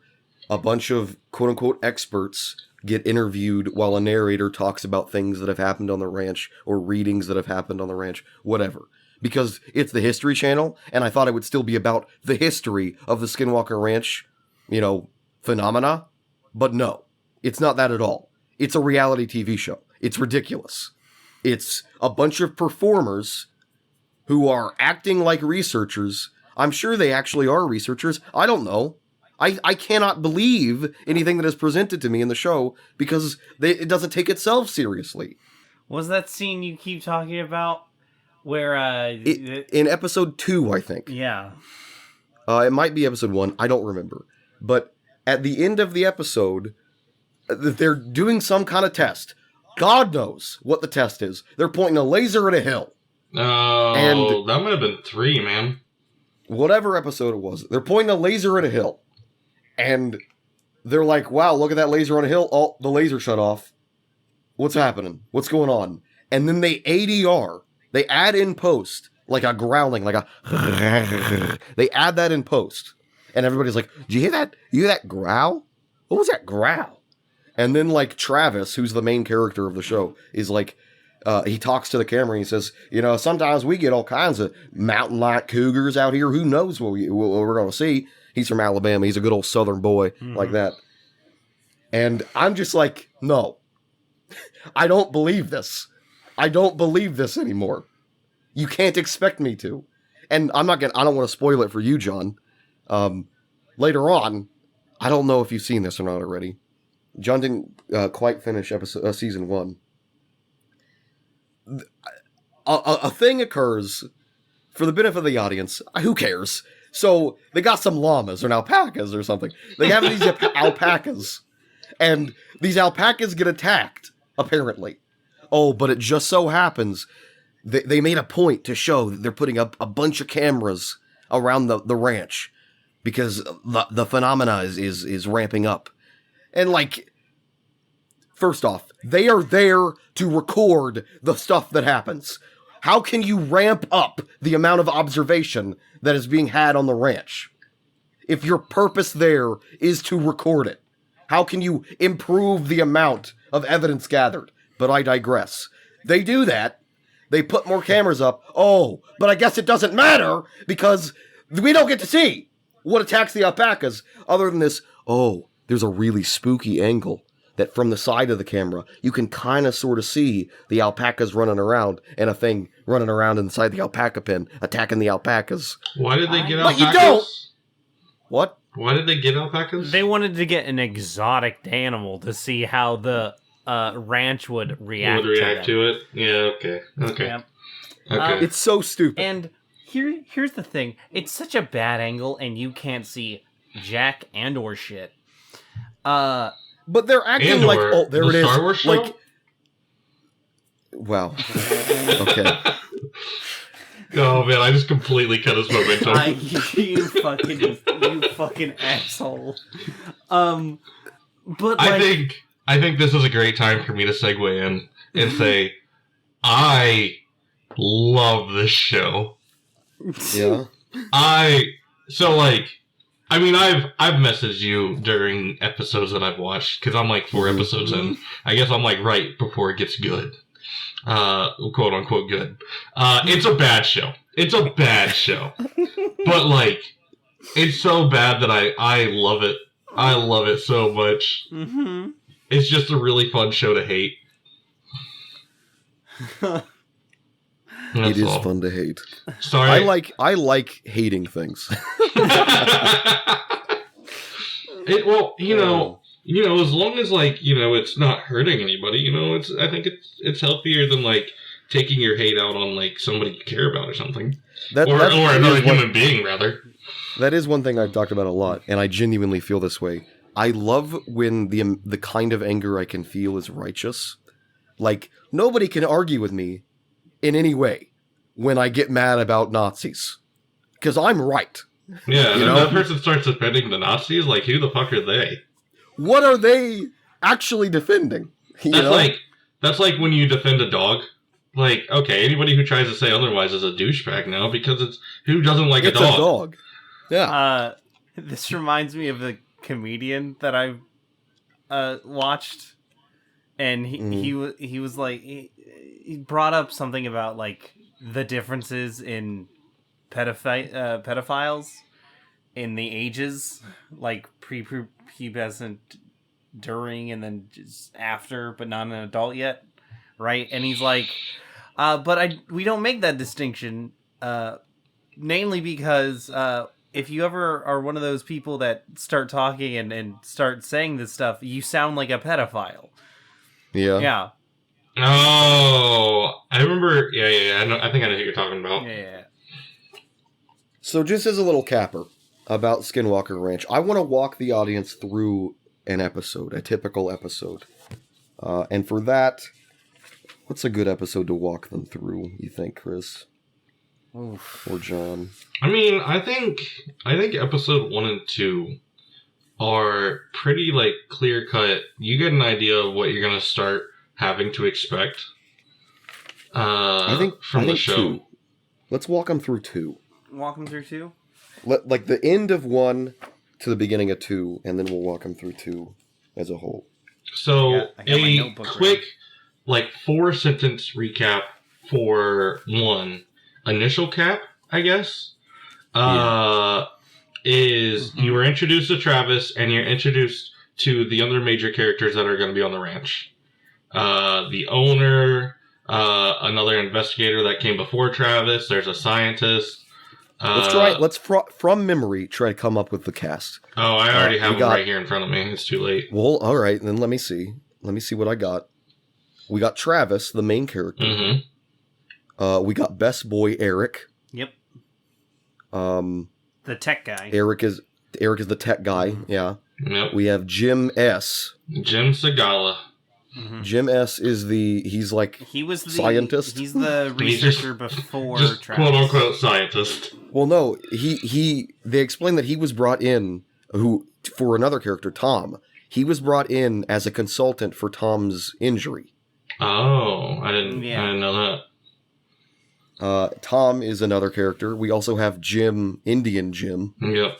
a bunch of quote-unquote experts get interviewed while a narrator talks about things that have happened on the ranch or readings that have happened on the ranch, whatever. Because it's the History Channel, and I thought it would still be about the history of the Skinwalker Ranch, phenomena. But no, it's not that at all. It's a reality TV show. It's ridiculous. It's a bunch of performers who are acting like researchers. I'm sure they actually are researchers. I don't know. I cannot believe anything that is presented to me in the show because it doesn't take itself seriously. Was that scene you keep talking about where... in episode 2, I think. Yeah. It might be episode 1. I don't remember. But at the end of the episode, they're doing some kind of test. God knows what the test is. They're pointing a laser at a hill. Oh, and that might have been 3, man. Whatever episode it was. They're pointing a laser at a hill. And they're like, wow, look at that laser on a hill. Oh, the laser shut off. What's happening? What's going on? And then they ADR. They add in post, like a growling, like a... They add that in post. And everybody's like, did you hear that? You hear that growl? What was that growl? And then, like, Travis, who's the main character of the show, is like, he talks to the camera and he says, sometimes we get all kinds of mountain-like cougars out here. Who knows what we're going to see? He's from Alabama. He's a good old Southern boy like that. And I'm just like, no, I don't believe this. I don't believe this anymore. You can't expect me to. And I don't want to spoil it for you, John. Later on, I don't know if you've seen this or not already. John didn't quite finish season 1. A thing occurs for the benefit of the audience. Who cares? So they got some llamas or alpacas or something. They have these alpacas, and these alpacas get attacked, apparently. Oh, but it just so happens they made a point to show that they're putting up a bunch of cameras around the ranch because the phenomena is ramping up. And first off, they are there to record the stuff that happens. How can you ramp up the amount of observation that is being had on the ranch if your purpose there is to record it? How can you improve the amount of evidence gathered? But I digress. They do that. They put more cameras up. Oh, but I guess it doesn't matter because we don't get to see what attacks the alpacas other than this. Oh, there's a really spooky angle that from the side of the camera, you can kind of sort of see the alpacas running around and a thing running around inside the alpaca pen, attacking the alpacas. Why did they get alpacas? But you don't! What? Why did they get alpacas? They wanted to get an exotic animal to see how the ranch would react to it. Yeah, okay. Yeah. Okay. It's so stupid. And here's the thing. It's such a bad angle, and you can't see jack and or shit. But they're acting like, oh, there it is. Star Wars show? Wow. Okay. Oh man, I just completely cut his momentum. You fucking asshole. But I think this is a great time for me to segue in and say, I love this show. Yeah. I've messaged you during episodes that I've watched because I'm 4 episodes in. I guess I'm right before it gets good, quote unquote good. It's a bad show. It's a bad show, but it's so bad that I love it. I love it so much. Mm-hmm. It's just a really fun show to hate. It is fun to hate. Sorry. I like hating things. As long as it's not hurting anybody, I think it's healthier than taking your hate out on somebody you care about or something. Or another human being rather. That is one thing I've talked about a lot, and I genuinely feel this way. I love when the kind of anger I can feel is righteous. Nobody can argue with me in any way when I get mad about Nazis. Because I'm right. Yeah, and that person starts defending the Nazis, who the fuck are they? What are they actually defending? That's like when you defend a dog. Okay, anybody who tries to say otherwise is a douchebag now, because it's who doesn't like a dog? It's a dog. Yeah. This reminds me of the comedian that I've watched. And he was he brought up something about the differences in pedophiles in the ages, prepubescent, during, and then just after, but not an adult yet, right? And he's we don't make that distinction, mainly because if you ever are one of those people that start talking and start saying this stuff, you sound like a pedophile. Yeah. Yeah. Oh, I remember. Yeah. I think I know who you're talking about. Yeah. So just as a little capper about Skinwalker Ranch, I want to walk the audience through an episode, a typical episode. And for that, what's a good episode to walk them through, you think, Chris? Oof. Or John? I think episode 1 and 2 are pretty clear cut. You get an idea of what you're gonna start having to expect. I think the show. 2. Let's walk them through 2. Walk them through 2. The end of 1 to the beginning of 2, and then we'll walk them through 2 as a whole. So I got my a notebook quick like 4-sentence recap for one initial cap, I guess. Is you were introduced to Travis, and you're introduced to the other major characters that are going to be on the ranch. The owner, another investigator that came before Travis. There's a scientist. Let's from memory try to come up with the cast. Oh, I already have them right here in front of me. It's too late. Well, all right, then let me see. Let me see what I got. We got Travis, the main character. Mm-hmm. We got best boy Eric. Yep. The tech guy. Eric is the tech guy. Yeah. Yep. We have Jim S. Jim Segala. Mm-hmm. Jim S. is he was the scientist. He's the researcher before just Travis. quote unquote scientist. Well, no, they explained that he was brought in for another character, Tom. He was brought in as a consultant for Tom's injury. Oh, I didn't know that. Tom is another character. We also have Jim, Indian Jim. Yep.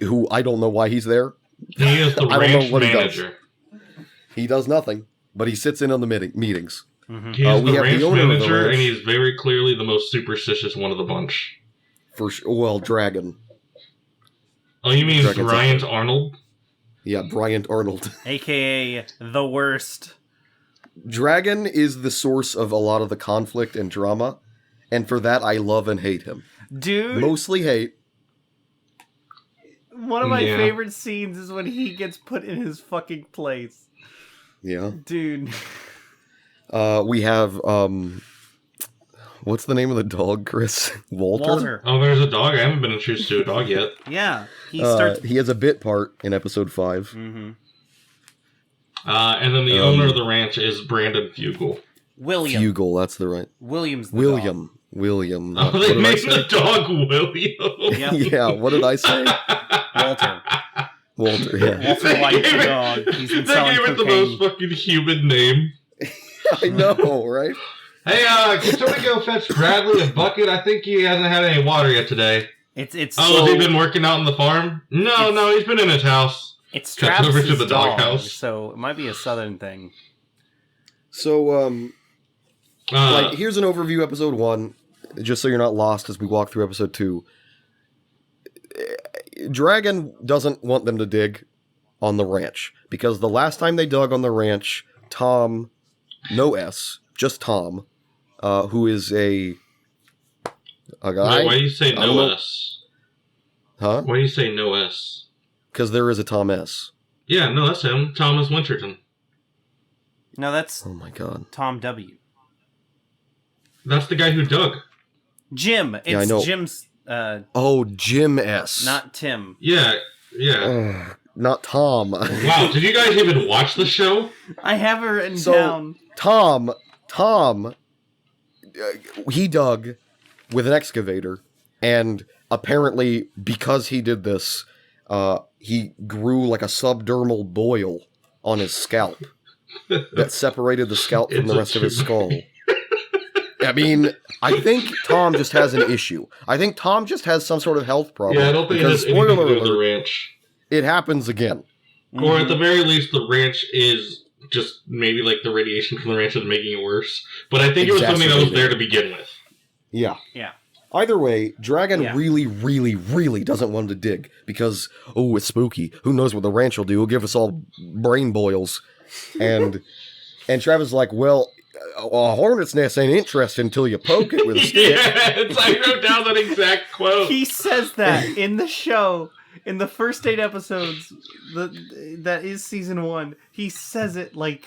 Who I don't know why he's there. He is the ranch manager. He does nothing, but he sits in on the meetings. Mm-hmm. He is the ranch manager, ranch. and he's very clearly the most superstitious one of the bunch. Dragon. Oh, you mean Dragon's Bryant Arnold? Yeah, Bryant Arnold. AKA the worst. Dragon is the source of a lot of the conflict and drama, and for that I love and hate him. Dude. Mostly hate. One of my favorite scenes is when he gets put in his fucking place. Yeah. Dude. We have, what's the name of the dog, Chris? Walter? Oh, there's a dog. I haven't been introduced to a dog yet. Yeah. He has a bit part in episode 5. Mm-hmm. And then the owner of the ranch is Brandon Fugal. William. Fugal, that's the right. William's the William. dog. William. Oh, they made the dog William. Yep. Yeah, what did I say? Walter, yeah. Walter likes the dog. He's been selling They gave it the cocaine. most fucking human name. I know, right? Hey, can somebody go fetch Bradley a bucket? I think he hasn't had any water yet today. It's has he been working out on the farm? No, he's been in his house. It's Cut over to Travis's the dog, doghouse. so it might be a southern thing. So, here's an overview, episode 1, just so you're not lost as we walk through episode 2. Dragon doesn't want them to dig on the ranch, because the last time they dug on the ranch, Tom, no S, just Tom, who is a guy. Wait, why do you say no S? Huh? Why do you say no S? Because there is a Tom S. Yeah, no, that's him. Thomas Winterton. No, that's Oh my god. Tom W. That's the guy who dug. Jim. It's I know. Jim's. Jim S. Not Tim. Yeah. Not Tom. Wow, did you guys even watch the show? I have it written down. Tom, he dug with an excavator, and apparently because he did this, he grew like a subdermal boil on his scalp that separated the scalp from the rest of his skull. I mean, I think Tom just has an issue. I think Tom just has some sort of health problem. Yeah, I don't think it has anything to do with the ranch. It happens again. Mm-hmm. Or at the very least, the ranch is just maybe like the radiation from the ranch is making it worse. But I think it was something that was there to begin with. Yeah. Yeah. Either way, Dragon really, really, really doesn't want to dig because, it's spooky. Who knows what the ranch will do? It'll give us all brain boils. And Travis is like, well, a hornet's nest ain't interesting until you poke it with a stick. Yes, I wrote down that exact quote. He says that in the show. In the first 8 episodes, that is season 1, he says it like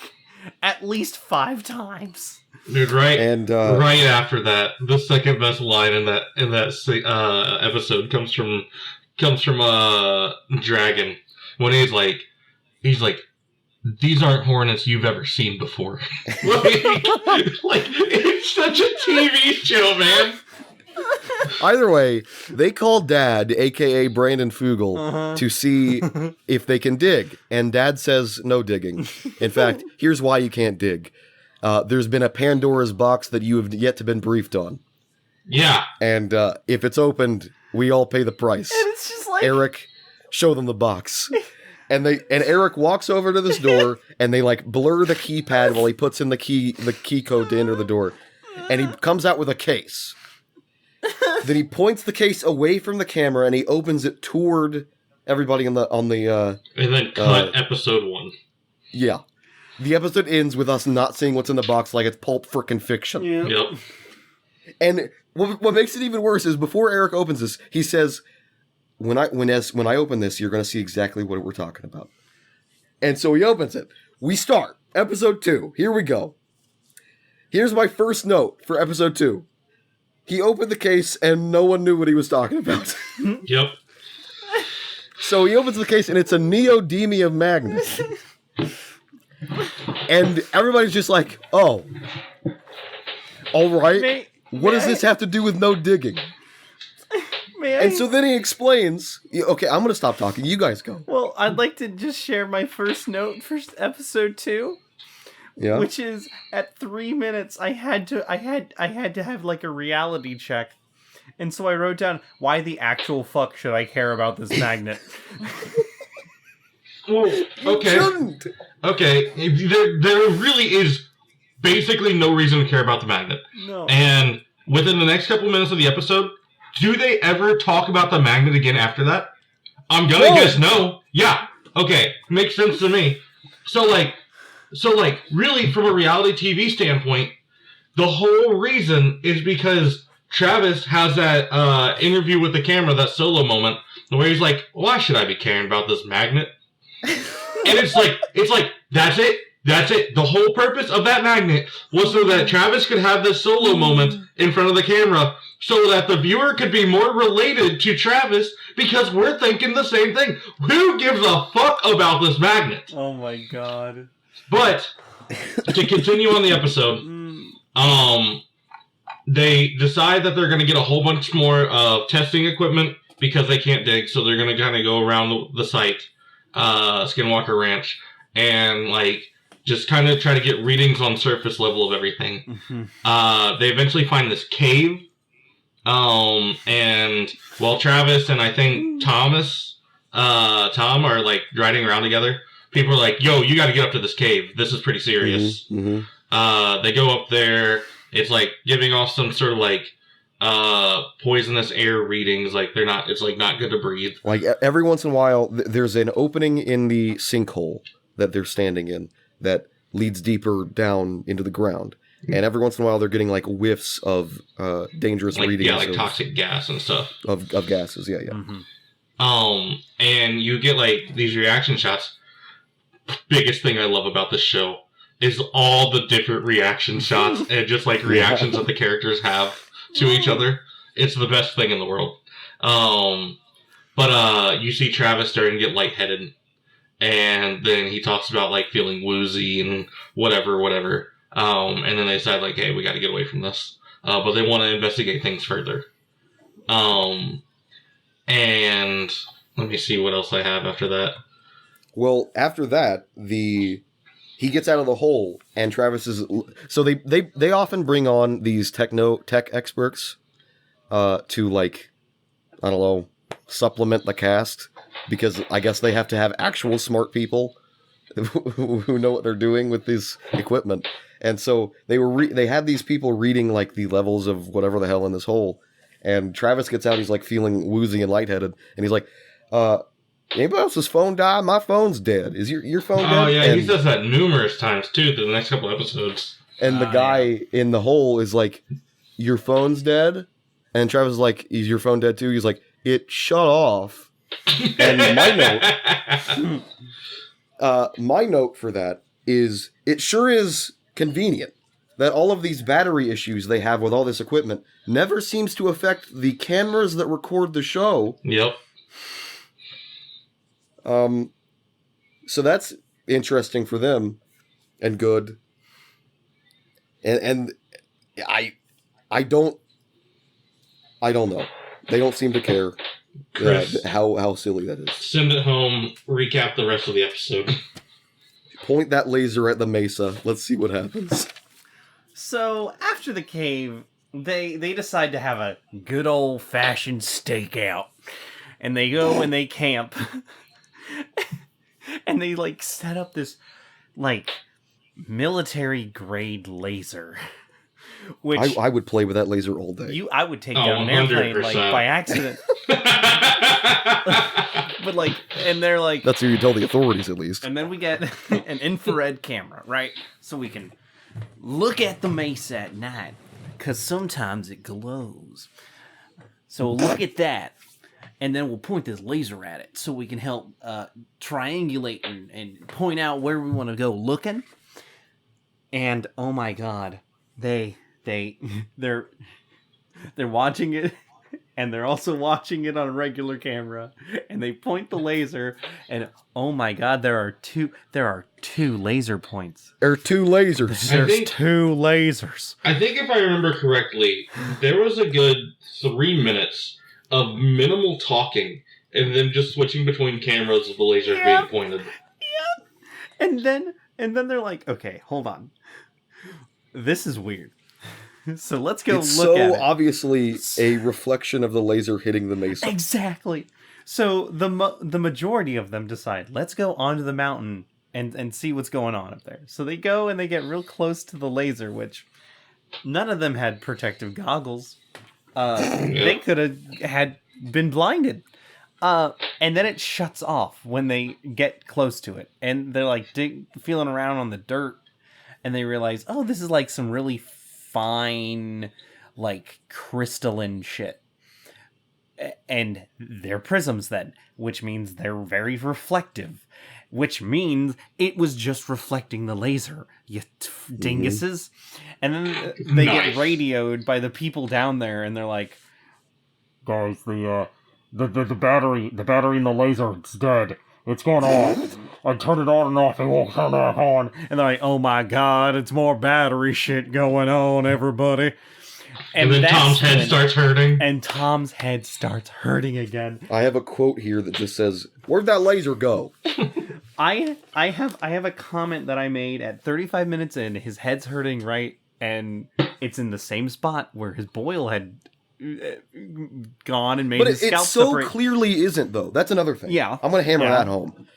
at least 5 times. Dude, right? And right after that, the second best line in that episode comes from Dragon when he's like, these aren't hornets you've ever seen before. like it's such a TV show, man. Either way, they call Dad, a.k.a. Brandon Fugal, to see if they can dig. And Dad says no digging. In fact, here's why you can't dig. There's been a Pandora's box that you have yet to been briefed on. Yeah. And if it's opened, we all pay the price. And it's just like... Eric, show them the box. And Eric walks over to this door, and they like blur the keypad while he puts in the key code to enter the door, and he comes out with a case. Then he points the case away from the camera, and he opens it toward everybody on the. And then cut episode 1. Yeah, the episode ends with us not seeing what's in the box, like it's Pulp frickin' Fiction. Yeah. Yep. And what makes it even worse is before Eric opens this, he says, When I open this, you're going to see exactly what we're talking about. And so he opens it. We start. Episode 2. Here we go. Here's my first note for episode 2. He opened the case and no one knew what he was talking about. Yep. So he opens the case and it's a neodymium magnet. And everybody's just like, oh. All right. What does this have to do with no digging? And so then he explains, okay, I'm going to stop talking. You guys go. Well, I'd like to just share my first note for episode 2. Yeah. Which is at 3 minutes I had to have like a reality check. And so I wrote down, why the actual fuck should I care about this magnet? Well, okay. Okay. There really is basically no reason to care about the magnet. No. And within the next couple minutes of the episode, do they ever talk about the magnet again after that? I'm gonna guess no. Yeah. Okay. Makes sense to me. So really, from a reality TV standpoint, the whole reason is because Travis has that interview with the camera, that solo moment, where he's like, why should I be caring about this magnet? And it's like, that's it. That's it. The whole purpose of that magnet was so that Travis could have this solo moment in front of the camera so that the viewer could be more related to Travis because we're thinking the same thing. Who gives a fuck about this magnet? Oh my god. But to continue on the episode, they decide that they're going to get a whole bunch more testing equipment because they can't dig, so they're going to kind of go around the site, Skinwalker Ranch, and like just kind of try to get readings on surface level of everything. They eventually find this cave, and while Travis and I think Tom are like riding around together, people are like, yo, you got to get up to this cave. This is pretty serious. They go up there. It's like giving off some sort of like poisonous air readings. Like it's like not good to breathe. Like every once in a while, there's an opening in the sinkhole that they're standing in that leads deeper down into the ground. And every once in a while, they're getting like whiffs of dangerous readings. Yeah, like toxic gas and stuff. Of gases, yeah. And you get like these reaction shots. Biggest thing I love about this show is all the different reaction shots and just like reactions that the characters have to each other. It's the best thing in the world. But you see Travis starting to get lightheaded, and then he talks about like feeling woozy and whatever. And then they decide like, hey, we got to get away from this. But they want to investigate things further. And let me see what else I have after that. Well, after that, he gets out of the hole, and Travis is... So they often bring on these tech experts to, like, I don't know, supplement the cast, because I guess they have to have actual smart people who know what they're doing with this equipment. And so they had these people reading, like, the levels of whatever the hell in this hole, and Travis gets out, he's, like, feeling woozy and lightheaded, and he's like, anybody else's phone die? My phone's dead. Is your phone dead? Oh, yeah, he says that numerous times, too, through the next couple episodes. And the guy in the hole is like, your phone's dead? And Travis is like, is your phone dead, too? He's like, it shut off. And my note for that is, it sure is convenient that all of these battery issues they have with all this equipment never seems to affect the cameras that record the show. Yep. So that's interesting for them and good. And I don't know. They don't seem to care how silly that is. Send it home, recap the rest of the episode. Point that laser at the mesa. Let's see what happens. So, after the cave, they decide to have a good old-fashioned stakeout. And they go and they camp. And they like set up this like military grade laser. Which I would play with that laser all day. I would take down an airplane like 100%. by accident. But like, and they're like, That's who you tell the authorities, at least. and then we get an infrared camera, right? So we can look at the mesa at night, because sometimes it glows. So we'll look at that, and then we'll point this laser at it, so we can help triangulate and point out where we want to go looking. And oh my god, they're watching it, and they're also watching it on a regular camera, and they point the laser, and oh my god, there are two laser points. There are 2 lasers. There's 2 lasers. I think if I remember correctly, there was a good 3 minutes of minimal talking and then just switching between cameras of the lasers being pointed. Yeah. And then they're like, okay, hold on. This is weird. So let's go It's look at so it. obviously a reflection of the laser hitting the mesa. Exactly. So the majority of them decide, let's go onto the mountain and see what's going on up there. So they go and they get real close to the laser, which none of them had protective goggles. They could have been blinded. And then it shuts off when they get close to it. And they're like feeling around on the dirt. And they realize, oh, this is like some really fine, like crystalline shit. And they're prisms then, which means they're very reflective, which means it was just reflecting the laser, you dinguses. And then they get radioed by the people down there, and they're like, guys, the battery in the laser, it's dead. It's gone off. I turned it on and off. It won't come back on. and they're like, oh my god, it's more battery shit going on, everybody. And then that's Tom's head starts hurting. And Tom's head starts hurting again. I have a quote here that just says, "Where'd that laser go?" I have a comment that I made at 35 minutes in. His head's hurting, right? And it's in the same spot where his boil had gone and made But his it scalp so separate. clearly isn't, though. That's another thing. Yeah. I'm going to hammer Yeah. that home.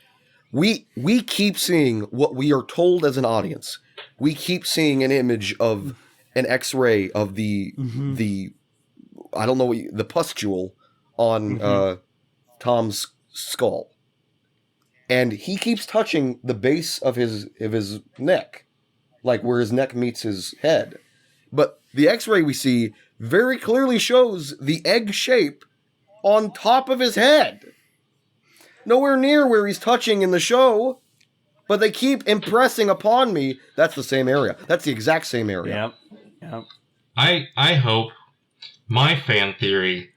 We keep seeing what we are told as an audience. We keep seeing an image of an X-ray of the I don't know the pustule on Tom's skull, and he keeps touching the base of his neck, like where his neck meets his head. But the X-ray we see very clearly shows the egg shape on top of his head. Nowhere near where he's touching in the show, but they keep impressing upon me that's the same area. That's the exact same area. Yep. I hope my fan theory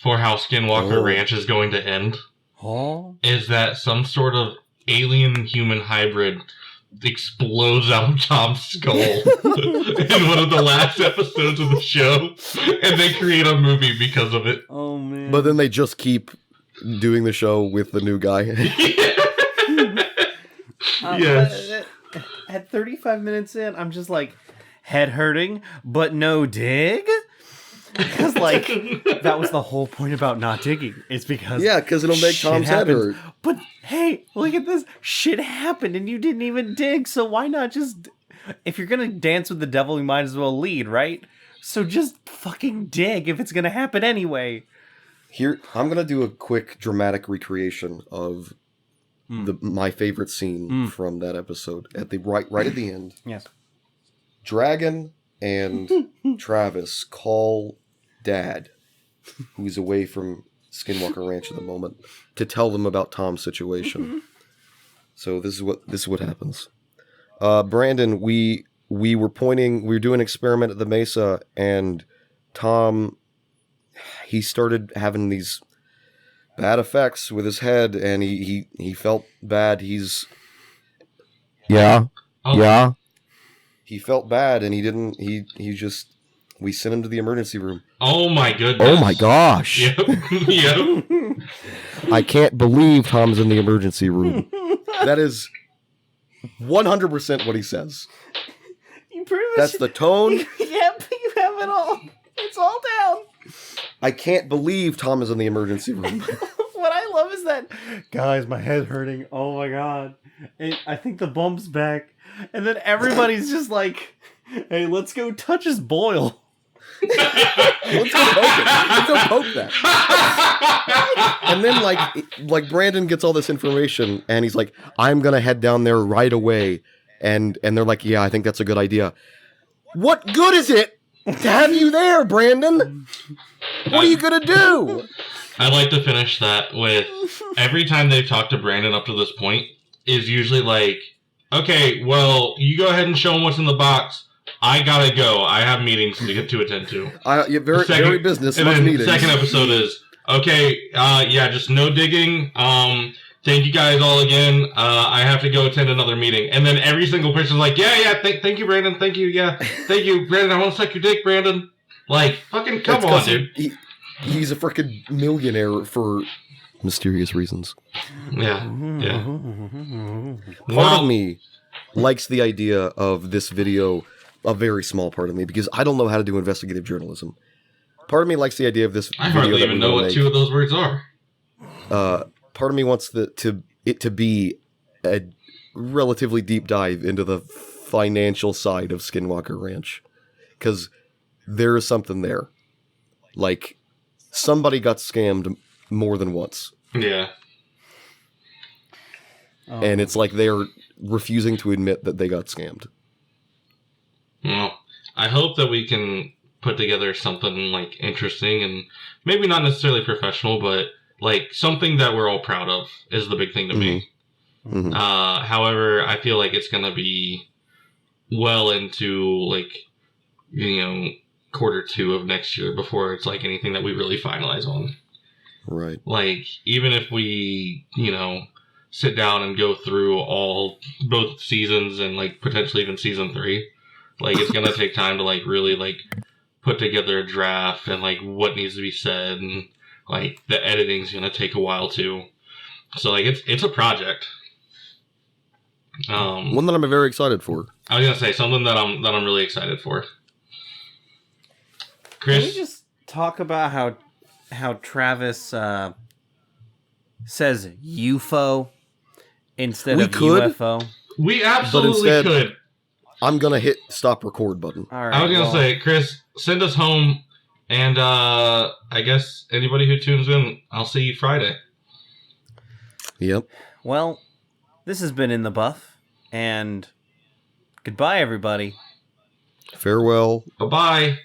for how Skinwalker Ranch is going to end is that some sort of alien-human hybrid explodes out of Tom's skull in one of the last episodes of the show, and they create a movie because of it. Oh man. But then they just keep doing the show with the new guy. Yes. But at 35 minutes in, I'm just like, head hurting, but no dig? Because, like, that was the whole point about not digging. It's because... Yeah, because it'll make shit Tom's head happens. hurt. But, hey, look at this. Shit happened, and you didn't even dig, so why not just... If you're gonna dance with the devil, you might as well lead, right? So just fucking dig if it's gonna happen anyway. Here, I'm going to do a quick dramatic recreation of my favorite scene from that episode. At the right at the end. Yes. Dragon and Travis call Dad, who's away from Skinwalker Ranch at the moment, to tell them about Tom's situation. So this is what happens. Brandon, we were doing an experiment at the Mesa, and Tom, he started having these bad effects with his head, and he felt bad. He felt bad, and we sent him to the emergency room. Oh my goodness. Oh my gosh. Yep. I can't believe Tom's in the emergency room. That is 100% what he says. You pretty much... That's the tone. Yep, you have it all. It's all down. I can't believe Tom is in the emergency room. What I love is does that? Guys, my head's hurting. Oh my god. And I think the bump's back. And then everybody's just like, hey, let's go touch his boil. Let's go poke it. Let's go poke that. And then like Brandon gets all this information and he's like, I'm gonna head down there right away. And they're like, yeah, I think that's a good idea. What good is it to have you there, Brandon? What are you gonna do? I'd like to finish that with every time they've talked to Brandon up to this point is usually like, okay, well, you go ahead and show him what's in the box. I gotta go. I have meetings to attend to. Yeah, very business. And much then meetings. Second episode is, okay, yeah, just no digging. Thank you guys all again. I have to go attend another meeting. And then every single person's like, yeah, thank you, Brandon. Thank you, yeah. Thank you, Brandon. I want to suck your dick, Brandon. Like, fucking come on, dude. He's a freaking millionaire for mysterious reasons. Yeah. Part of me likes the idea of this video, a very small part of me, because I don't know how to do investigative journalism. Part of me likes the idea of this I video. hardly even know what two of those words are. Part of me wants it to be a relatively deep dive into the financial side of Skinwalker Ranch, because there is something there. Like, somebody got scammed more than once. Yeah. And it's like they're refusing to admit that they got scammed. Well, I hope that we can put together something like interesting and maybe not necessarily professional, but like something that we're all proud of is the big thing to me. Mm-hmm. However, I feel like it's going to be well into like, Q2 of next year before it's like anything that we really finalize on. Right. Like, even if we, sit down and go through both seasons and like potentially even season 3, like it's going to take time to like really like put together a draft and like what needs to be said, and like the editing's going to take a while too. So like it's a project. One that I'm very excited for. I was going to say something that I'm really excited for. Chris? Can we just talk about how Travis says UFO instead of UFO? We absolutely could. I'm going to hit stop record button. All right, I was going to say, Chris, send us home, and I guess anybody who tunes in, I'll see you Friday. Yep. Well, this has been In the Buff, and goodbye, everybody. Farewell. Bye-bye.